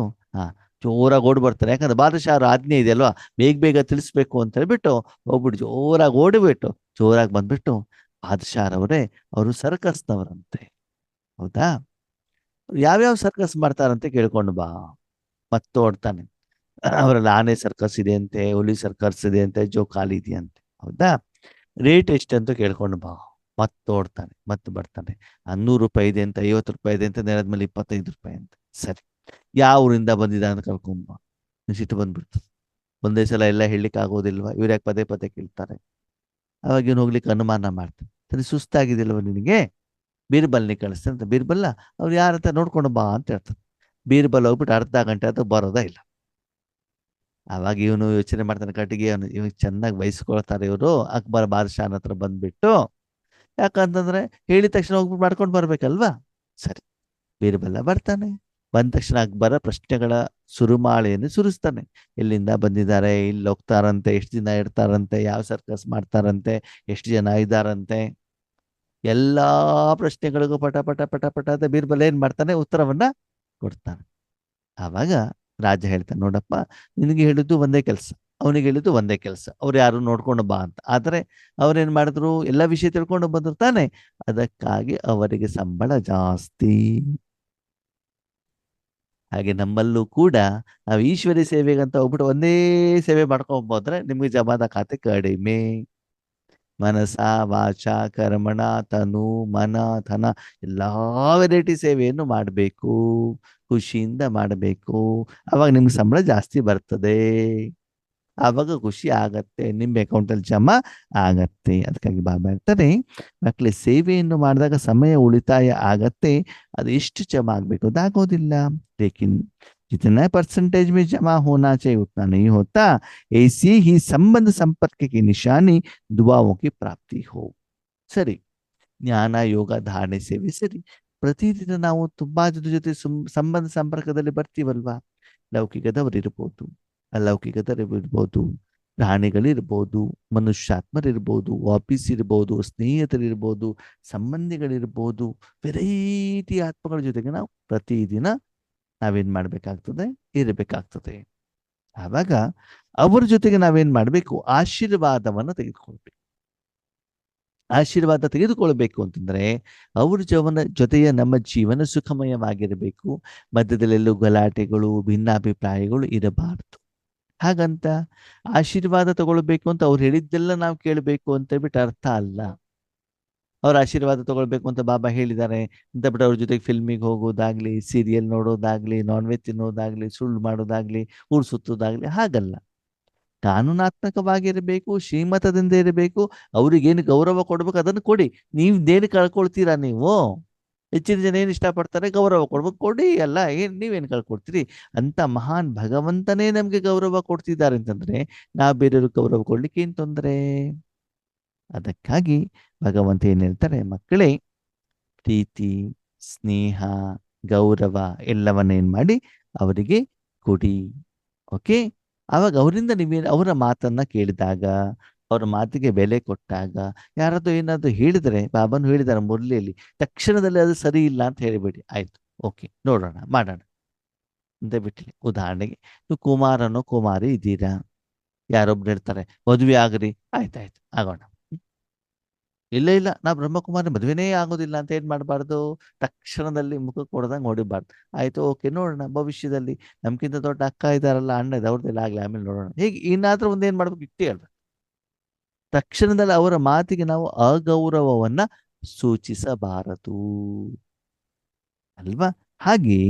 ಜೋರಾಗಿ ಓಡಿ ಬರ್ತಾನೆ, ಯಾಕಂದ್ರೆ ಬಾದಶಾಹರ ಆಜ್ಞೆ ಇದೆಯಲ್ವಾ, ಬೇಗ ಬೇಗ ತಿಳಿಸ್ಬೇಕು ಅಂತ ಹೇಳ್ಬಿಟ್ಟು ಹೋಗ್ಬಿಟ್ಟು ಜೋರಾಗಿ ಓಡಿಬಿಟ್ಟು ಜೋರಾಗಿ ಬಂದ್ಬಿಟ್ಟು, ಬಾದಶಾಹರವರೇ ಅವರು ಸರ್ಕಸ್ನವರಂತೆ, ಹೌದಾ, ಯಾವ್ಯಾವ ಸರ್ಕಸ್ ಮಾಡ್ತಾರಂತೆ ಕೇಳ್ಕೊಂಡು ಬಾ. ಮತ್ತೋಡ್ತಾನೆ, ಅವರಲ್ಲಿ ಆನೆ ಸರ್ಕಸ್ ಇದೆ ಅಂತೆ, ಹುಲಿ ಸರ್ಕಸ್ ಇದೆ ಅಂತೆ, ಜೋಕಾಲಿ ಇದೆಯಂತೆ, ಹೌದಾ, ರೇಟ್ ಎಷ್ಟು ಅಂತ ಕೇಳ್ಕೊಂಡು ಬಾ. ಮತ್ತೋಡ್ತಾನೆ, ಮತ್ತೆ ಬರ್ತಾನೆ, 100 ರೂಪಾಯಿ ಇದೆ ಅಂತ, 50 ರೂಪಾಯಿ ಇದೆ ಅಂತ, ನೆಲದ ಮೇಲೆ 25 ರೂಪಾಯಿ ಅಂತ. ಸರಿ, ಯಾವ ಊರಿಂದ ಬಂದಿದ್ದ ಅಂತ ಕರ್ಕೊಂಬ. ಸಿಟ್ಟು ಬಂದ್ಬಿಡ್ತದೆ, ಒಂದೇ ಸಲ ಎಲ್ಲ ಹೇಳಲಿಕ್ಕೆ ಆಗೋದಿಲ್ವಾ, ಇವ್ರು ಯಾಕೆ ಪದೇ ಪದೇ ಕೇಳ್ತಾರೆ. ಅವಾಗ ಇವನು ಹೋಗ್ಲಿಕ್ಕೆ ಅನುಮಾನ ಮಾಡ್ತಾನೆ, ಸರಿ ಸುಸ್ತಾಗಿದಿಲ್ವ ನಿನಗೆ, ಬೀರ್ಬಲ್ನಿ ಕಳಿಸ್ತೇನೆ ಅಂತ. ಬೀರ್ಬಲ್ಲ ಅವ್ರು ಯಾರಂತ ನೋಡ್ಕೊಂಡು ಬಾ ಅಂತ ಹೇಳ್ತಾನೆ. ಬೀರ್ಬಲ್ ಹೋಗ್ಬಿಟ್ಟು ಅರ್ಧ ಗಂಟೆ ಅದು ಬರೋದೇ ಇಲ್ಲ. ಅವಾಗ ಇವನು ಯೋಚನೆ ಮಾಡ್ತಾನೆ, ಕಟ್ಟಿಗೆ ಅವನು ಇವಾಗ ಚೆನ್ನಾಗಿ ಬಯಸ್ಕೊಳ್ತಾರೆ ಇವರು ಅಕ್ಬರ್ ಬಾದಶಾಹನ ಹತ್ರ ಬಂದ್ಬಿಟ್ಟು, ಯಾಕಂತಂದ್ರೆ ಹೇಳಿದ ತಕ್ಷಣ ಹೋಗ್ಬಿಟ್ಟು ಮಾಡ್ಕೊಂಡು ಬರ್ಬೇಕಲ್ವಾ. ಸರಿ, ಬೀರ್ಬಲ್ಲ ಬರ್ತಾನೆ. ಬಂದ ತಕ್ಷಣ ಅಕ್ಬರ ಪ್ರಶ್ನೆಗಳ ಸುರುಮಾಳೆಯನ್ನು ಸುರಿಸ್ತಾನೆ. ಎಲ್ಲಿಂದ ಬಂದಿದ್ದಾರೆ, ಇಲ್ಲಿ ಹೋಗ್ತಾರಂತೆ, ಎಷ್ಟು ದಿನ ಇರ್ತಾರಂತೆ, ಯಾವ ಸರ್ಕಸ್ ಮಾಡ್ತಾರಂತೆ, ಎಷ್ಟು ಜನ ಇದ್ದಾರಂತೆ, ಎಲ್ಲಾ ಪ್ರಶ್ನೆಗಳಿಗೂ ಪಟ ಪಟ ಪಟ ಪಟ ಅಂತ ಬೀರ್ಬಲ್ ಏನ್ ಮಾಡ್ತಾನೆ, ಉತ್ತರವನ್ನ ಕೊಡ್ತಾನೆ. ಆವಾಗ ರಾಜ ಹೇಳ್ತಾನೆ, ನೋಡಪ್ಪ ನಿನಗೆ ಹೇಳಿದ್ದು ಒಂದೇ ಕೆಲಸ, ಅವನಿಗೆ ಹೇಳಿದ್ದು ಒಂದೇ ಕೆಲಸ, ಅವ್ರು ಯಾರು ನೋಡ್ಕೊಂಡು ಬಾ ಅಂತ. ಆದ್ರೆ ಅವ್ರೇನ್ ಮಾಡಿದ್ರು, ಎಲ್ಲ ವಿಷಯ ತಿಳ್ಕೊಂಡು ಬಂದ್ರು ತಾನೆ, ಅದಕ್ಕಾಗಿ ಅವರಿಗೆ ಸಂಬಳ ಜಾಸ್ತಿ. ಹಾಗೆ ನಮ್ಮಲ್ಲೂ ಕೂಡ ನಾವು ಈಶ್ವರಿ ಸೇವೆಗಂತ ಹೋಗ್ಬಿಟ್ಟು ಒಂದೇ ಸೇವೆ ಮಾಡ್ಕೊಂಬೋದ್ರೆ ನಿಮ್ಗೆ ಜಮಾದ ಖಾತೆ ಕಡಿಮೆ. ಮನಸ ವಾಚ ಕರ್ಮಣ ತನು ಮನ ಧನ ಎಲ್ಲಾ ವೆರೈಟಿ ಸೇವೆಯನ್ನು ಮಾಡಬೇಕು, ಖುಷಿಯಿಂದ ಮಾಡಬೇಕು. ಅವಾಗ ನಿಮ್ಗೆ ಸಂಬಳ ಜಾಸ್ತಿ ಬರ್ತದೆ, ಆವಾಗ ಖುಷಿ ಆಗತ್ತೆ, ನಿಮ್ಮ ಅಕೌಂಟಲ್ಲಿ ಜಮಾ ಆಗತ್ತೆ. ಅದಕ್ಕಾಗಿ ಬಾಬಾ ಹೇಳ್ತಾರೆ, ಮಕ್ಕಳೇ ಸೇವೆಯನ್ನು ಮಾಡಿದಾಗ ಸಮಯ ಉಳಿತಾಯ ಆಗತ್ತೆ, ಅದು ಎಷ್ಟು ಜಮಾ ಆಗಬೇಕು ಅದಾಗೋದಿಲ್ಲ. ಲೇಕಿನ್ जितना परसेंटेज में जमा होना चाहिए उतना नहीं होता. ऐसी ही संबंध संपर्क की निशानी दुआओं की प्राप्ति हो. ಸರಿ, ಜ್ಞಾನ ಯೋಗ ಧಾರಣೆ ಸೇವೆ ಸರಿ, ಪ್ರತಿದಿನ ನಾವು ತುಂಬಾ ಜನ ಜೊತೆ ಸಂಬಂಧ ಸಂಪರ್ಕದಲ್ಲಿ ಬರ್ತೀವಲ್ವಾ. ಲೌಕಿಕದವರಿರ್ಬೋದು, ಅಲೌಕಿಕದವರಿರ್ಬೋದು, ಪ್ರಾಣಿಗಳಿರ್ಬೋದು, ಮನುಷ್ಯಾತ್ಮರಿರ್ಬೋದು, ಆಫೀಸ್ ಇರ್ಬೋದು, ಸ್ನೇಹಿತರಿರ್ಬೋದು, ಸಂಬಂಧಿಗಳಿರ್ಬೋದು, ವೆರೈಟಿ ಆತ್ಮಗಳ ಜೊತೆಗೆ ನಾವು ಪ್ರತಿದಿನ ನಾವೇನ್ ಮಾಡ್ಬೇಕಾಗ್ತದೆ, ಇರಬೇಕಾಗ್ತದೆ. ಆವಾಗ ಅವ್ರ ಜೊತೆಗೆ ನಾವೇನ್ ಮಾಡ್ಬೇಕು, ಆಶೀರ್ವಾದವನ್ನ ತೆಗೆದುಕೊಳ್ಬೇಕು. ಆಶೀರ್ವಾದ ತೆಗೆದುಕೊಳ್ಬೇಕು ಅಂತಂದ್ರೆ ಅವ್ರ ಜೊತೆಯ ನಮ್ಮ ಜೀವನ ಸುಖಮಯವಾಗಿರಬೇಕು. ಮಧ್ಯದಲ್ಲೆಲ್ಲೂ ಗಲಾಟೆಗಳು ಭಿನ್ನಾಭಿಪ್ರಾಯಗಳು ಇರಬಾರ್ದು. ಹಾಗಂತ ಆಶೀರ್ವಾದ ತಗೊಳ್ಬೇಕು ಅಂತ ಅವ್ರು ಹೇಳಿದ್ದೆಲ್ಲ ನಾವು ಕೇಳಬೇಕು ಅಂತ ಹೇಳ್ಬಿಟ್ಟು ಅರ್ಥ ಅಲ್ಲ. ಅವ್ರ ಆಶೀರ್ವಾದ ತಗೊಳ್ಬೇಕು ಅಂತ ಬಾಬಾ ಹೇಳಿದ್ದಾರೆ ಅಂತ ಬಿಟ್ಟು ಅವ್ರ ಜೊತೆಗೆ ಫಿಲ್ಮಿಗೆ ಹೋಗೋದಾಗ್ಲಿ, ಸೀರಿಯಲ್ ನೋಡೋದಾಗ್ಲಿ, ನಾನ್ ವೆಜ್ ತಿನ್ನೋದಾಗ್ಲಿ, ಸುಳ್ಳು ಮಾಡೋದಾಗ್ಲಿ, ಊರು ಸುತ್ತೋದಾಗ್ಲಿ ಹಾಗಲ್ಲ. ಕಾನೂನಾತ್ಮಕವಾಗಿರಬೇಕು, ಶ್ರೀಮತದಿಂದ ಇರಬೇಕು. ಅವ್ರಿಗೇನು ಗೌರವ ಕೊಡ್ಬೇಕು ಅದನ್ನು ಕೊಡಿ. ನೀವೇನು ಕಳ್ಕೊಳ್ತೀರಾ, ನೀವು ಹೆಚ್ಚಿನ ಜನ ಏನು ಇಷ್ಟಪಡ್ತಾರೆ, ಗೌರವ ಕೊಡ್ಬೇಕು, ಕೊಡಿ. ಅಲ್ಲ ನೀವೇನು ಕಳ್ಕೊಡ್ತೀರಿ ಅಂತ ಮಹಾನ್ ಭಗವಂತನೇ ನಮ್ಗೆ ಗೌರವ ಕೊಡ್ತಿದ್ದಾರೆ ಅಂತಂದ್ರೆ ನಾವು ಬೇರೆಯವ್ರಿಗೆ ಗೌರವ ಕೊಡ್ಲಿಕ್ಕೆ ಏನ್ ತೊಂದರೆ. ಅದಕ್ಕಾಗಿ ಭಗವಂತ ಏನ್ ಹೇಳ್ತಾರೆ, ಮಕ್ಕಳೇ ಪ್ರೀತಿ ಸ್ನೇಹ, ಗೌರವ ಎಲ್ಲವನ್ನ ಏನ್ ಮಾಡಿ ಅವರಿಗೆ ಕೊಡಿ. ಓಕೆ, ಆವಾಗ ಅವರಿಂದ ನೀವೇನು ಅವರ ಮಾತನ್ನ ಕೇಳಿದಾಗ, ಅವರ ಮಾತಿಗೆ ಬೆಲೆ ಕೊಟ್ಟಾಗ, ಯಾರಾದ್ರೂ ಏನಾದ್ರು ಹೇಳಿದರೆ, ಬಾಬಾನು ಹೇಳಿದಾರೆ ಮುರಳಿಯಲ್ಲಿ, ತಕ್ಷಣದಲ್ಲಿ ಅದು ಸರಿ ಇಲ್ಲ ಅಂತ ಹೇಳಿಬಿಡಿ. ಆಯ್ತು, ಓಕೆ, ನೋಡೋಣ, ಮಾಡೋಣ ಅಂತ ಬಿಟ್ಲಿ. ಉದಾಹರಣೆಗೆ ನೀವು ಕುಮಾರನೋ ಕುಮಾರಿ ಇದ್ದೀರಾ, ಯಾರೊಬ್ರು ಹೇಳ್ತಾರೆ ಮದುವೆ ಆಗ್ರಿ, ಆಯ್ತಾಯ್ತು ಆಗೋಣ. ಇಲ್ಲ ಇಲ್ಲ, ನಾ ಬ್ರಹ್ಮಕುಮಾರಿ ಮದುವೆನೇ ಆಗೋದಿಲ್ಲ ಅಂತ ಏನ್ ಮಾಡಬಾರ್ದು, ತಕ್ಷಣದಲ್ಲಿ ಮುಖ ಕೊಡದಂಗೆ ನೋಡಿಬಾರ್ದು. ಆಯ್ತು, ಓಕೆ, ನೋಡೋಣ ಭವಿಷ್ಯದಲ್ಲಿ ನಮ್ಗಿಂತ ದೊಡ್ಡ ಅಕ್ಕ ಇದಾರಲ್ಲ, ಅಣ್ಣ ಇದೆ, ಅವ್ರದ್ದೆಲ್ಲ ಆಗ್ಲಿ, ಆಮೇಲೆ ನೋಡೋಣ. ಹೀಗೆ ಏನಾದ್ರೂ ಒಂದ್ ಏನ್ ಮಾಡ್ಬೇಕು, ಇಟ್ಟೇ ಅಲ್ಲ, ತಕ್ಷಣದಲ್ಲಿ ಅವರ ಮಾತಿಗೆ ನಾವು ಅಗೌರವವನ್ನ ಸೂಚಿಸಬಾರದು ಅಲ್ವಾ. ಹಾಗೆ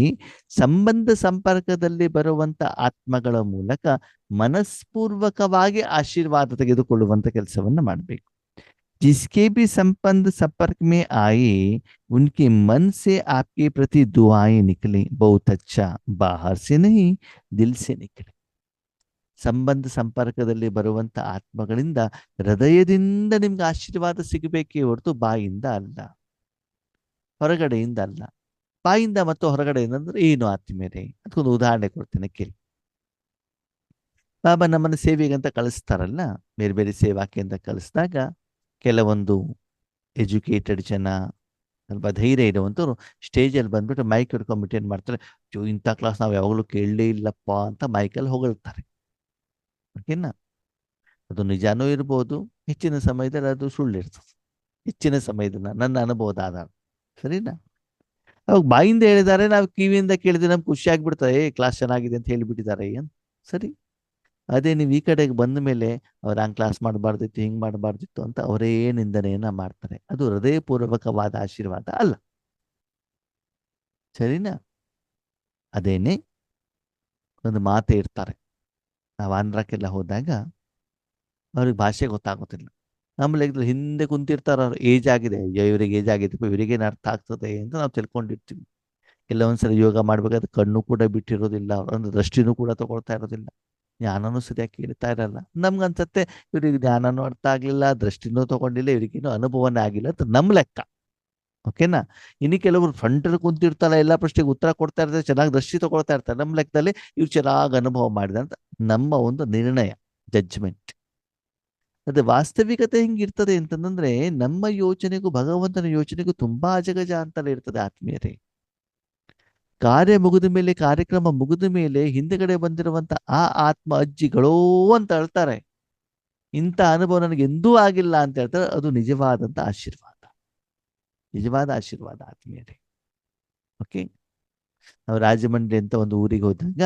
ಸಂಬಂಧ ಸಂಪರ್ಕದಲ್ಲಿ ಬರುವಂತ ಆತ್ಮಗಳ ಮೂಲಕ ಮನಸ್ಪೂರ್ವಕವಾಗಿ ಆಶೀರ್ವಾದ ತೆಗೆದುಕೊಳ್ಳುವಂತ ಕೆಲಸವನ್ನ ಮಾಡಬೇಕು. जिसके भी संबंध संपर्क में आए उनके मन से आपके प्रति दुआएं निकले, बहुत अच्छा, बाहर से नहीं दिल से निकले. ಸಂಬಂಧ ಸಂಪರ್ಕದಲ್ಲಿ ಬರುವಂತ ಆತ್ಮಗಳಿಂದ ಹೃದಯದಿಂದ ನಿಮ್ಗೆ ಆಶೀರ್ವಾದ ಸಿಗಬೇಕೇ ಹೊರತು ಬಾಯಿಂದ ಅಲ್ಲ, ಹೊರಗಡೆಯಿಂದ ಅಲ್ಲ. ಬಾಯಿಂದ ಮತ್ತು ಹೊರಗಡೆಯಿಂದ ಅಂದ್ರೆ ಏನು ಆತ್ಮೀಯರೇ, ಅದಕ್ಕೊಂದು ಉದಾಹರಣೆ ಕೊಡ್ತೇನೆ ಕೇಳಿ. ಬಾಬಾ ನಮ್ಮನ್ನು ಸೇವೆಗೆ ಅಂತ ಕಳಿಸ್ತಾರಲ್ಲ, ಬೇರೆ ಬೇರೆ ಸೇವಾಕ್ಕೆ ಅಂತ ಕಳಿಸಿದಾಗ ಕೆಲವೊಂದು ಎಜುಕೇಟೆಡ್ ಜನ ಸ್ವಲ್ಪ ಧೈರ್ಯ ಇರುವಂಥವ್ರು ಸ್ಟೇಜಲ್ಲಿ ಬಂದ್ಬಿಟ್ಟು ಮೈಕ್ ಹಿಡ್ಕೊಂಡ್ಬಿಟ್ಟು ಏನು ಮಾಡ್ತಾರೆ, ಇಂಥ ಕ್ಲಾಸ್ ನಾವು ಯಾವಾಗಲೂ ಕೇಳಲೇ ಇಲ್ಲಪ್ಪ ಅಂತ ಮೈಕಲ್ಲಿ ಹೊಗಳ್ತಾರೆ. ಓಕೆನಾ, ಅದು ನಿಜಾನೂ ಇರ್ಬೋದು, ಹೆಚ್ಚಿನ ಸಮಯದಲ್ಲಿ ಅದು ಸುಳ್ಳಿರ್ತದೆ. ಹೆಚ್ಚಿನ ಸಮಯದಲ್ಲಿ ನನ್ನ ಅನುಭವದ ಆಧಾರ, ಸರಿನಾ. ಅವಾಗ ಬಾಯಿಂದ ಹೇಳಿದ್ದಾರೆ, ನಾವು ಕಿವಿಯಿಂದ ಕೇಳಿದ್ರೆ ನಮ್ಗೆ ಖುಷಿ ಆಗ್ಬಿಡ್ತಾರೆ, ಕ್ಲಾಸ್ ಚೆನ್ನಾಗಿದೆ ಅಂತ ಹೇಳಿಬಿಟ್ಟಿದ್ದಾರೆ ಅಂತ. ಸರಿ, ಅದೇ ನೀವು ಈ ಕಡೆಗೆ ಬಂದ ಮೇಲೆ ಅವ್ರು ಹಂಗೆ ಕ್ಲಾಸ್ ಮಾಡಬಾರ್ದಿತ್ತು, ಹಿಂಗೆ ಮಾಡಬಾರ್ದಿತ್ತು ಅಂತ ಅವರೇ ನಿಂದನೆಯನ್ನ ಮಾಡ್ತಾರೆ. ಅದು ಹೃದಯಪೂರ್ವಕವಾದ ಆಶೀರ್ವಾದ ಅಲ್ಲ, ಸರಿನಾ. ಅದೇನೆ ಒಂದು ಮಾತೇ ಇರ್ತಾರೆ, ನಾವು ಆಂಧ್ರಕ್ಕೆಲ್ಲ ಹೋದಾಗ ಅವ್ರಿಗೆ ಭಾಷೆ ಗೊತ್ತಾಗೋದಿಲ್ಲ. ನಮ್ಮಲ್ಲಿ ಹಿಂದೆ ಕುಂತಿರ್ತಾರ, ಅವ್ರು ಏಜ್ ಆಗಿದೆ, ಅಯ್ಯೋ ಇವ್ರಿಗೆ ಏಜ್ ಆಗಿದೆ, ಇವರಿಗೇನು ಅರ್ಥ ಆಗ್ತದೆ ಅಂತ ನಾವು ತಿಳ್ಕೊಂಡಿರ್ತೀವಿ. ಕೆಲವೊಂದ್ಸಲ ಯೋಗ ಮಾಡ್ಬೇಕಾದ್ರೆ ಕಣ್ಣು ಕೂಡ ಬಿಟ್ಟಿರೋದಿಲ್ಲ, ಒಂದು ದೃಷ್ಟಿನೂ ಕೂಡ ತಗೊಳ್ತಾ ಇರೋದಿಲ್ಲ, ಜ್ಞಾನನೂ ಸರಿಯಾಗಿ ಕೇಳ್ತಾ ಇರಲ್ಲ. ನಮ್ಗೆ ಅನ್ಸತ್ತೆ ಇವ್ರಿಗೆ ಜ್ಞಾನನೂ ಅರ್ಥ ಆಗ್ಲಿಲ್ಲ, ದೃಷ್ಟಿನೂ ತಗೊಂಡಿಲ್ಲ, ಇವ್ರಿಗೇನು ಅನುಭವನೇ ಆಗಿಲ್ಲ ಅಂತ ನಮ್ಮ ಲೆಕ್ಕ. ಓಕೆನಾ. ಇನ್ನು ಕೆಲವರು ಫ್ರಂಟಲ್ಲಿ ಕುಂತಿರ್ತಾರ, ಎಲ್ಲ ಪ್ರಶ್ನೆಗೆ ಉತ್ತರ ಕೊಡ್ತಾ ಇರ್ತಾರೆ, ಚೆನ್ನಾಗಿ ದೃಷ್ಟಿ ತಗೊಳ್ತಾ ಇರ್ತಾರೆ, ನಮ್ಮ ಲೆಕ್ಕದಲ್ಲಿ ಇವ್ರು ಚೆನ್ನಾಗಿ ಅನುಭವ ಮಾಡಿದ ಅಂತ ನಮ್ಮ ಒಂದು ನಿರ್ಣಯ, ಜಡ್ಜ್ಮೆಂಟ್. ಅದೇ ವಾಸ್ತವಿಕತೆ ಹಿಂಗಿರ್ತದೆ ಅಂತಂದ್ರೆ ನಮ್ಮ ಯೋಚನೆಗೂ ಭಗವಂತನ ಯೋಚನೆಗೂ ತುಂಬಾ ಅಜಗಜ ಅಂತಲೇ ಇರ್ತದೆ ಆತ್ಮೀಯರೇ. ಕಾರ್ಯ ಮುಗಿದ ಮೇಲೆ, ಕಾರ್ಯಕ್ರಮ ಮುಗಿದ ಮೇಲೆ ಹಿಂದೆಗಡೆ ಬಂದಿರುವಂತ ಆ ಆತ್ಮ ಅಜ್ಜಿಗಳೋ ಅಂತ ಹೇಳ್ತಾರೆ, ಇಂಥ ಅನುಭವ ನನಗೆ ಎಂದೂ ಆಗಿಲ್ಲ ಅಂತ ಹೇಳ್ತಾರೆ. ಅದು ನಿಜವಾದಂತ ಆಶೀರ್ವಾದ, ನಿಜವಾದ ಆಶೀರ್ವಾದ ಆತ್ಮೀಯರೇ. ಓಕೆ, ನಾವು ರಾಜಮಂಡ್ರಿ ಅಂತ ಒಂದು ಊರಿಗೆ ಹೋದಾಗ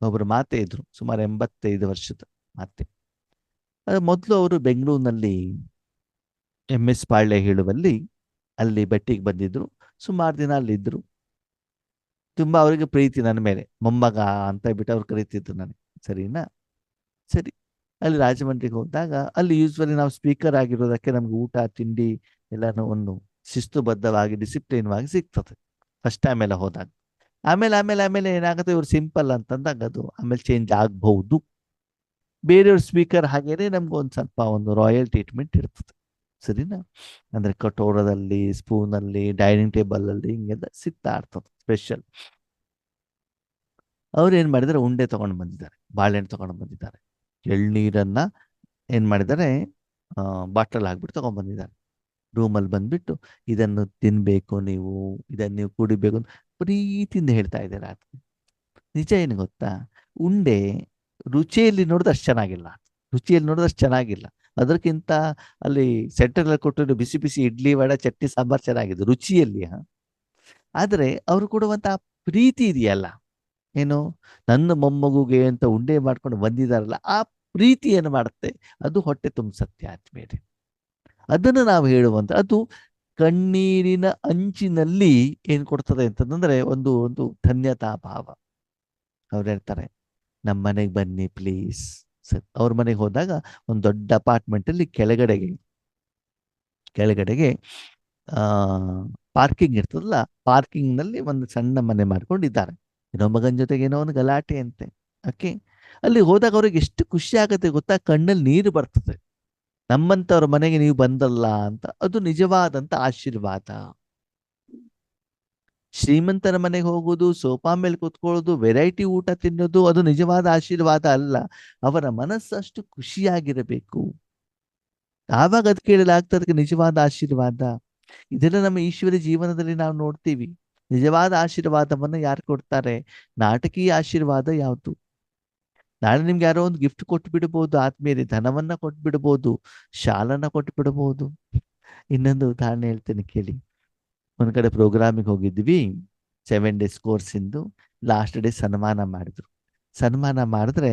ಒಬ್ಬರು ಮಾತೆ ಇದ್ರು, ಸುಮಾರು 85 ವರ್ಷದ ಮಾತೆ. ಮೊದಲು ಅವರು ಬೆಂಗಳೂರಿನಲ್ಲಿ MS ಪಾಳ್ಯ ಹೇಳುವಲ್ಲಿ ಅಲ್ಲಿ ಭೇಟಿಗೆ ಬಂದಿದ್ರು. ಸುಮಾರು ದಿನ ಅಲ್ಲಿದ್ದರು. ತುಂಬಾ ಅವರಿಗೆ ಪ್ರೀತಿ ನನ್ನ ಮೇಲೆ, ಮೊಮ್ಮಗ ಅಂತ ಬಿಟ್ಟು ಅವ್ರು ಕರೀತಿದ್ರು ನನಗೆ, ಸರಿನಾ. ಸರಿ, ಅಲ್ಲಿ ರಾಜಮಂಡ್ರಿಗೆ ಹೋದಾಗ ಅಲ್ಲಿ ಯೂಸ್ವಲಿ ನಾವು ಸ್ಪೀಕರ್ ಆಗಿರೋದಕ್ಕೆ ನಮ್ಗೆ ಊಟ ತಿಂಡಿ ಎಲ್ಲನೂ ಒಂದು ಶಿಸ್ತುಬದ್ಧವಾಗಿ ಡಿಸಿಪ್ಲಿನ್ ಆಗಿ ಸಿಗ್ತದೆ ಫಸ್ಟ್ ಟೈಮ್ ಎಲ್ಲ ಹೋದಾಗ. ಆಮೇಲೆ ಆಮೇಲೆ ಆಮೇಲೆ ಏನಾಗುತ್ತೆ, ಇವ್ರು ಸಿಂಪಲ್ ಅಂತಂದಾಗ ಅದು ಆಮೇಲೆ ಚೇಂಜ್ ಆಗ್ಬಹುದು. ಬೇರೆಯವ್ರ ಸ್ಪೀಕರ್ ಹಾಗೇನೆ ನಮ್ಗೆ ಒಂದು ಸ್ವಲ್ಪ ಒಂದು ರಾಯಲ್ ಟ್ರೀಟ್ಮೆಂಟ್ ಇರ್ತದೆ, ಸರಿನಾ. ಅಂದ್ರೆ ಕಟೋರದಲ್ಲಿ, ಸ್ಪೂನಲ್ಲಿ, ಡೈನಿಂಗ್ ಟೇಬಲ್ ಅಲ್ಲಿ ಹಿಂಗೆಲ್ಲ ಸಿಗ್ತಾ ಇರ್ತದೆ ಸ್ಪೆಷಲ್. ಅವ್ರು ಏನ್ ಮಾಡಿದ್ದಾರೆ, ಉಂಡೆ ತಗೊಂಡು ಬಂದಿದ್ದಾರೆ, ಬಾಳೆಹಣ್ಣು ತಗೊಂಡು ಬಂದಿದ್ದಾರೆ, ಎಳ್ನೀರನ್ನ ಏನ್ ಮಾಡಿದ್ದಾರೆ ಬಾಟಲ್ ಹಾಕ್ಬಿಟ್ಟು ತಗೊಂಡ್ ಬಂದಿದ್ದಾರೆ. ರೂಮಲ್ಲಿ ಬಂದ್ಬಿಟ್ಟು ಇದನ್ನು ತಿನ್ಬೇಕು ನೀವು, ಇದನ್ನು ನೀವು ಕುಡಿಬೇಕು ಅಂತ ಪ್ರೀತಿಯಿಂದ ಹೇಳ್ತಾ ಇದ್ದಾರೆ. ನಿಜ ಏನು ಗೊತ್ತಾ, ಉಂಡೆ ರುಚಿಯಲ್ಲಿ ನೋಡಿದ್ರೆ ಅಷ್ಟು ಚೆನ್ನಾಗಿಲ್ಲ, ರುಚಿಯಲ್ಲಿ ನೋಡಿದ್ರೆ ಅಷ್ಟು ಚೆನ್ನಾಗಿಲ್ಲ. ಅದಕ್ಕಿಂತ ಅಲ್ಲಿ ಸೆಂಟರ್ನಲ್ಲಿ ಕೊಟ್ಟಿರೋ ಬಿಸಿ ಬಿಸಿ ಇಡ್ಲಿ ವಡೆ ಚಟ್ನಿ ಸಾಂಬಾರ್ ಚೆನ್ನಾಗಿದೆ ರುಚಿಯಲ್ಲಿ. ಆದರೆ ಅವರು ಕೊಡುವಂತ ಪ್ರೀತಿ ಇದೆಯಲ್ಲ, ಏನು ನನ್ನ ಮೊಮ್ಮಗುಗೆ ಅಂತ ಉಂಡೆ ಮಾಡ್ಕೊಂಡು ಬಂದಿದಾರಲ್ಲ, ಆ ಪ್ರೀತಿ ಏನು ಮಾಡುತ್ತೆ, ಅದು ಹೊಟ್ಟೆ ತುಂಬಿಸತ್ತೆ ಆದ್ಮೇಲೆ. ಅದನ್ನು ನಾವು ಹೇಳುವಂತ, ಅದು ಕಣ್ಣೀರಿನ ಅಂಚಿನಲ್ಲಿ ಏನ್ ಕೊಡ್ತದೆ ಅಂತಂದ್ರೆ ಒಂದು ಒಂದು ಧನ್ಯತಾ ಭಾವ. ಅವ್ರು ಹೇಳ್ತಾರೆ, ನಮ್ಮ ಮನೆಗೆ ಬನ್ನಿ ಪ್ಲೀಸ್. ಸರಿ, ಅವ್ರ ಮನೆಗೆ ಹೋದಾಗ ಒಂದು ದೊಡ್ಡ ಅಪಾರ್ಟ್ಮೆಂಟ್ ಅಲ್ಲಿ ಕೆಳಗಡೆಗೆ ಪಾರ್ಕಿಂಗ್ ಇರ್ತದಲ್ಲ, ಪಾರ್ಕಿಂಗ್ ನಲ್ಲಿ ಒಂದು ಸಣ್ಣ ಮನೆ ಮಾಡ್ಕೊಂಡಿದ್ದಾರೆ. ಏನೋ ಮಗನ ಜೊತೆಗೆ ಏನೋ ಒಂದು ಗಲಾಟೆ ಅಂತೆ. ಓಕೆ, ಅಲ್ಲಿ ಹೋದಾಗ ಅವ್ರಿಗೆ ಎಷ್ಟು ಖುಷಿ ಆಗುತ್ತೆ ಗೊತ್ತಾ, ಕಣ್ಣಲ್ಲಿ ನೀರು ಬರ್ತದೆ, ನಮ್ಮಂತವ್ರ ಮನೆಗೆ ನೀವು ಬಂದಲ್ಲ ಅಂತ. ಅದು ನಿಜವಾದಂತ ಆಶೀರ್ವಾದ. ಶ್ರೀಮಂತರ ಮನೆಗೆ ಹೋಗೋದು, ಸೋಫಾ ಮೇಲೆ ಕೂತ್ಕೊಳ್ಳೋದು, ವೆರೈಟಿ ಊಟ ತಿನ್ನೋದು ಅದು ನಿಜವಾದ ಆಶೀರ್ವಾದ ಅಲ್ಲ. ಅವರ ಮನಸ್ಸು ಅಷ್ಟು ಖುಷಿಯಾಗಿರಬೇಕು. ಆವಾಗ ಅದು ಕೇಳಲಾಗ್ತದಕ್ಕೆ ನಿಜವಾದ ಆಶೀರ್ವಾದ. ಇದೆಲ್ಲ ನಮ್ಮ ಈಶ್ವರಿ ಜೀವನದಲ್ಲಿ ನಾವು ನೋಡ್ತೀವಿ. ನಿಜವಾದ ಆಶೀರ್ವಾದವನ್ನು ಯಾರು ಕೊಡ್ತಾರೆ? ನಾಟಕೀಯ ಆಶೀರ್ವಾದ ಯಾವುದು? ನಾಳೆ ನಿಮ್ಗೆ ಯಾರೋ ಒಂದು ಗಿಫ್ಟ್ ಕೊಟ್ಟು ಬಿಡ್ಬೋದು, ಆದ್ಮೇಲೆ ಧನವನ್ನ ಕೊಟ್ಟು ಬಿಡ್ಬೋದು, ಶಾಲನ್ನ ಕೊಟ್ಟು ಬಿಡ್ಬೋದು. ಇನ್ನೊಂದು ಉದಾಹರಣೆ ಹೇಳ್ತೇನೆ ಕೇಳಿ. ಒಂದ್ ಕಡೆ ಪ್ರೋಗ್ರಾಮಿಗೆ ಹೋಗಿದ್ವಿ, 7 days ಕೋರ್ಸ್ ಇಂದು. ಲಾಸ್ಟ್ ಡೇ ಸನ್ಮಾನ ಮಾಡಿದ್ರು. ಸನ್ಮಾನ ಮಾಡಿದ್ರೆ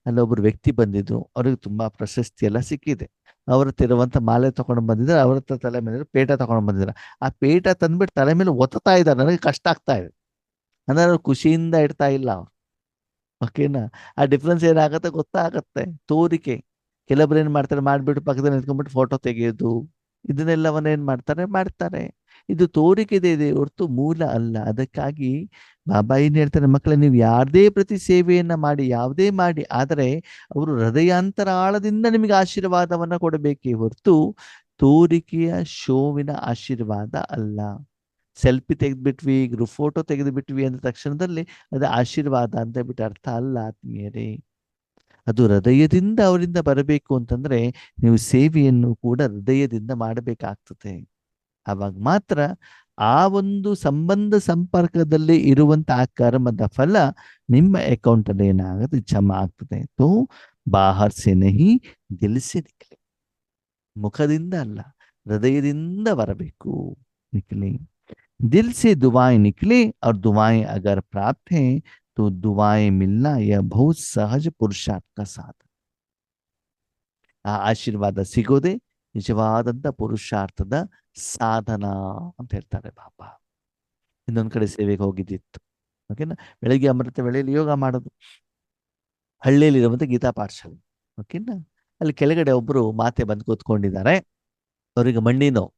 ಅಲ್ಲೊಬ್ರು ವ್ಯಕ್ತಿ ಬಂದಿದ್ರು, ಅವ್ರಿಗೆ ತುಂಬಾ ಪ್ರಶಸ್ತಿ ಎಲ್ಲ ಸಿಕ್ಕಿದೆ. ಅವ್ರ ಹತ್ರ ಇರುವಂತ ಮಾಲೆ ತಗೊಂಡು ಬಂದಿದ್ರೆ, ಅವ್ರ ಹತ್ರ ತಲೆ ಮೇಲೆ ಪೇಟ ತಗೊಂಡು ಬಂದಿದ್ರು. ಆ ಪೇಟ ತಂದ್ಬಿಟ್ಟು ತಲೆ ಮೇಲೆ ಒತ್ತಾ ಇದ್ದಾರೆ. ನನಗೆ ಕಷ್ಟ ಆಗ್ತಾ ಇದೆ. ಅಂದ್ರೆ ಅವ್ರು ಖುಷಿಯಿಂದ ಇಡ್ತಾ ಇಲ್ಲ ಅವ್ರು. ಓಕೆನಾ? ಆ ಡಿಫ್ರೆನ್ಸ್ ಏನಾಗತ್ತೆ ಗೊತ್ತಾಗತ್ತೆ. ತೋರಿಕೆ. ಕೆಲವೊಬ್ರು ಏನ್ ಮಾಡ್ತಾರೆ, ಮಾಡ್ಬಿಟ್ಟು ಪಕ್ಕದಲ್ಲಿ ನಿಂತ್ಕೊಂಡ್ಬಿಟ್ಟು ಫೋಟೋ ತೆಗೆಯೋದು, ಇದನ್ನೆಲ್ಲವನ್ನ ಏನ್ ಮಾಡ್ತಾರೆ. ಇದು ತೋರಿಕೆ ಇದೆ ಹೊರತು ಮೂಲ ಅಲ್ಲ. ಅದಕ್ಕಾಗಿ ಬಾಬಾ ಏನ್ ಹೇಳ್ತಾರೆ, ಮಕ್ಕಳೇ, ನೀವು ಯಾರದೇ ಪ್ರತಿ ಸೇವೆಯನ್ನ ಮಾಡಿ, ಯಾವುದೇ ಮಾಡಿ, ಆದರೆ ಅವರು ಹೃದಯಾಂತರಾಳದಿಂದ ನಿಮಗೆ ಆಶೀರ್ವಾದವನ್ನ ಕೊಡಬೇಕೇ ಹೊರತು ತೋರಿಕೆಯ ಶೋವಿನ ಆಶೀರ್ವಾದ ಅಲ್ಲ. ಸೆಲ್ಫಿ ತೆಗೆದ್ಬಿಟ್ವಿ, ಗ್ರೂಪ್ ಫೋಟೋ ತೆಗೆದುಬಿಟ್ವಿ ಅಂದ ತಕ್ಷಣದಲ್ಲಿ ಅದು ಆಶೀರ್ವಾದ ಅಂತ ಬಿಟ್ಟು ಅರ್ಥ ಅಲ್ಲ ಆತ್ಮೀಯರೇ. ಅದು ಹೃದಯದಿಂದ ಅವರಿಂದ ಬರಬೇಕು ಅಂತಂದ್ರೆ ನೀವು ಸೇವೆಯನ್ನು ಕೂಡ ಹೃದಯದಿಂದ ಮಾಡಬೇಕಾಗ್ತದೆ. ಆವಾಗ ಮಾತ್ರ ಆ ಒಂದು ಸಂಬಂಧ ಸಂಪರ್ಕದಲ್ಲಿ ಇರುವಂತ ಆ ಕರ್ಮದ ಫಲ ನಿಮ್ಮ ಅಕೌಂಟ್ ಅಲ್ಲಿ ಏನಾಗುತ್ತೆ, ಜಮಾ ಆಗ್ತದೆ. ತೋ ಬಾಹರ್ ಸೆ ನಹಿ ದಿಲ್ ಸೆ ನಿಕ್ಲೆ. ಮುಖದಿಂದ ಅಲ್ಲ, ಹೃದಯದಿಂದ ಬರಬೇಕು. ನಿಕ್ಲಿ दिल से दुआएं निकले और दुआएं अगर प्राप्त हैं तो दुआएं मिलना यह बहुत सहज पुरुषार्थ का साधन. ಆ ಆಶೀರ್ವಾದ ಸಿಗೋದೆ ನಿಜವಾದಂತ ಪುರುಷಾರ್ಥದ ಸಾಧನ ಅಂತ ಹೇಳ್ತಾರೆ ಬಾಬಾ. ಇನ್ನೊಂದ್ ಕಡೆ ಸೇವೆಗೆ ಹೋಗಿದ್ದಿತ್ತು. ಓಕೆನಾ? ಬೆಳಗ್ಗೆ ಅಮೃತ ವೇಳೆಯಲ್ಲಿ ಯೋಗ ಮಾಡೋದು, ಹಳ್ಳಿಯಲ್ಲಿರುವಂತ ಗೀತಾ ಪಾಠಶಾಲೆ. ಓಕೆನಾ? ಅಲ್ಲಿ ಕೆಳಗಡೆ ಒಬ್ರು ಮಾತೆ ಬಂದು ಕೂತ್ಕೊಂಡಿದ್ದಾರೆ. ಅವರಿಗೆ ಮಂಡಿ ನೋವು,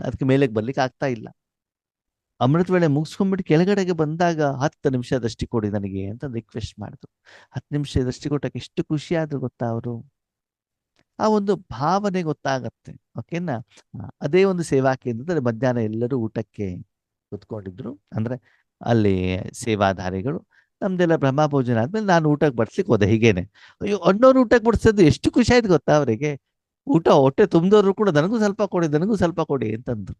ಅದಕ್ಕೆ ಮೇಲೆಗೆ ಬರ್ಲಿಕ್ಕೆ ಆಗ್ತಾ ಇಲ್ಲ. ಅಮೃತ ವೇಳೆ ಮುಗಿಸ್ಕೊಂಡ್ಬಿಟ್ಟು ಕೆಳಗಡೆಗೆ ಬಂದಾಗ 10 ನಿಮಿಷದಷ್ಟು ಕೊಡಿ ನನಗೆ ಅಂತ ರಿಕ್ವೆಸ್ಟ್ ಮಾಡಿದ್ರು. 10 ನಿಮಿಷದಷ್ಟು ಕೊಟ್ಟಕ್ಕೆ ಎಷ್ಟು ಖುಷಿ ಆದ್ರು ಗೊತ್ತಾ ಅವರು. ಆ ಒಂದು ಭಾವನೆ ಗೊತ್ತಾಗತ್ತೆ. ಓಕೆನಾ? ಅದೇ ಒಂದು ಸೇವಾ ಕೇಂದ್ರದಲ್ಲಿ ಮಧ್ಯಾಹ್ನ ಎಲ್ಲರೂ ಊಟಕ್ಕೆ ಕೂತ್ಕೊಂಡಿದ್ರು. ಅಂದ್ರೆ ಅಲ್ಲಿ ಸೇವಾಧಾರಿಗಳು. ನಮ್ದೆಲ್ಲ ಬ್ರಹ್ಮ ಭೋಜನ ಆದ್ಮೇಲೆ ನಾನು ಊಟಕ್ಕೆ ಬಡ್ಸ್ಲಿಕ್ಕೆ ಹೋದೆ. ಹೀಗೇನೆ ಅಯ್ಯೋ, ಅಣ್ಣವ್ರು ಊಟಕ್ಕೆ ಬಡಿಸೋದು ಎಷ್ಟು ಖುಷಿ ಆಯ್ತು ಗೊತ್ತಾ ಅವರಿಗೆ. ಊಟ ಹೊಟ್ಟೆ ತುಂಬಿದವರು ಕೂಡ ನನಗೂ ಸ್ವಲ್ಪ ಕೊಡಿ ಅಂತಂದ್ರು.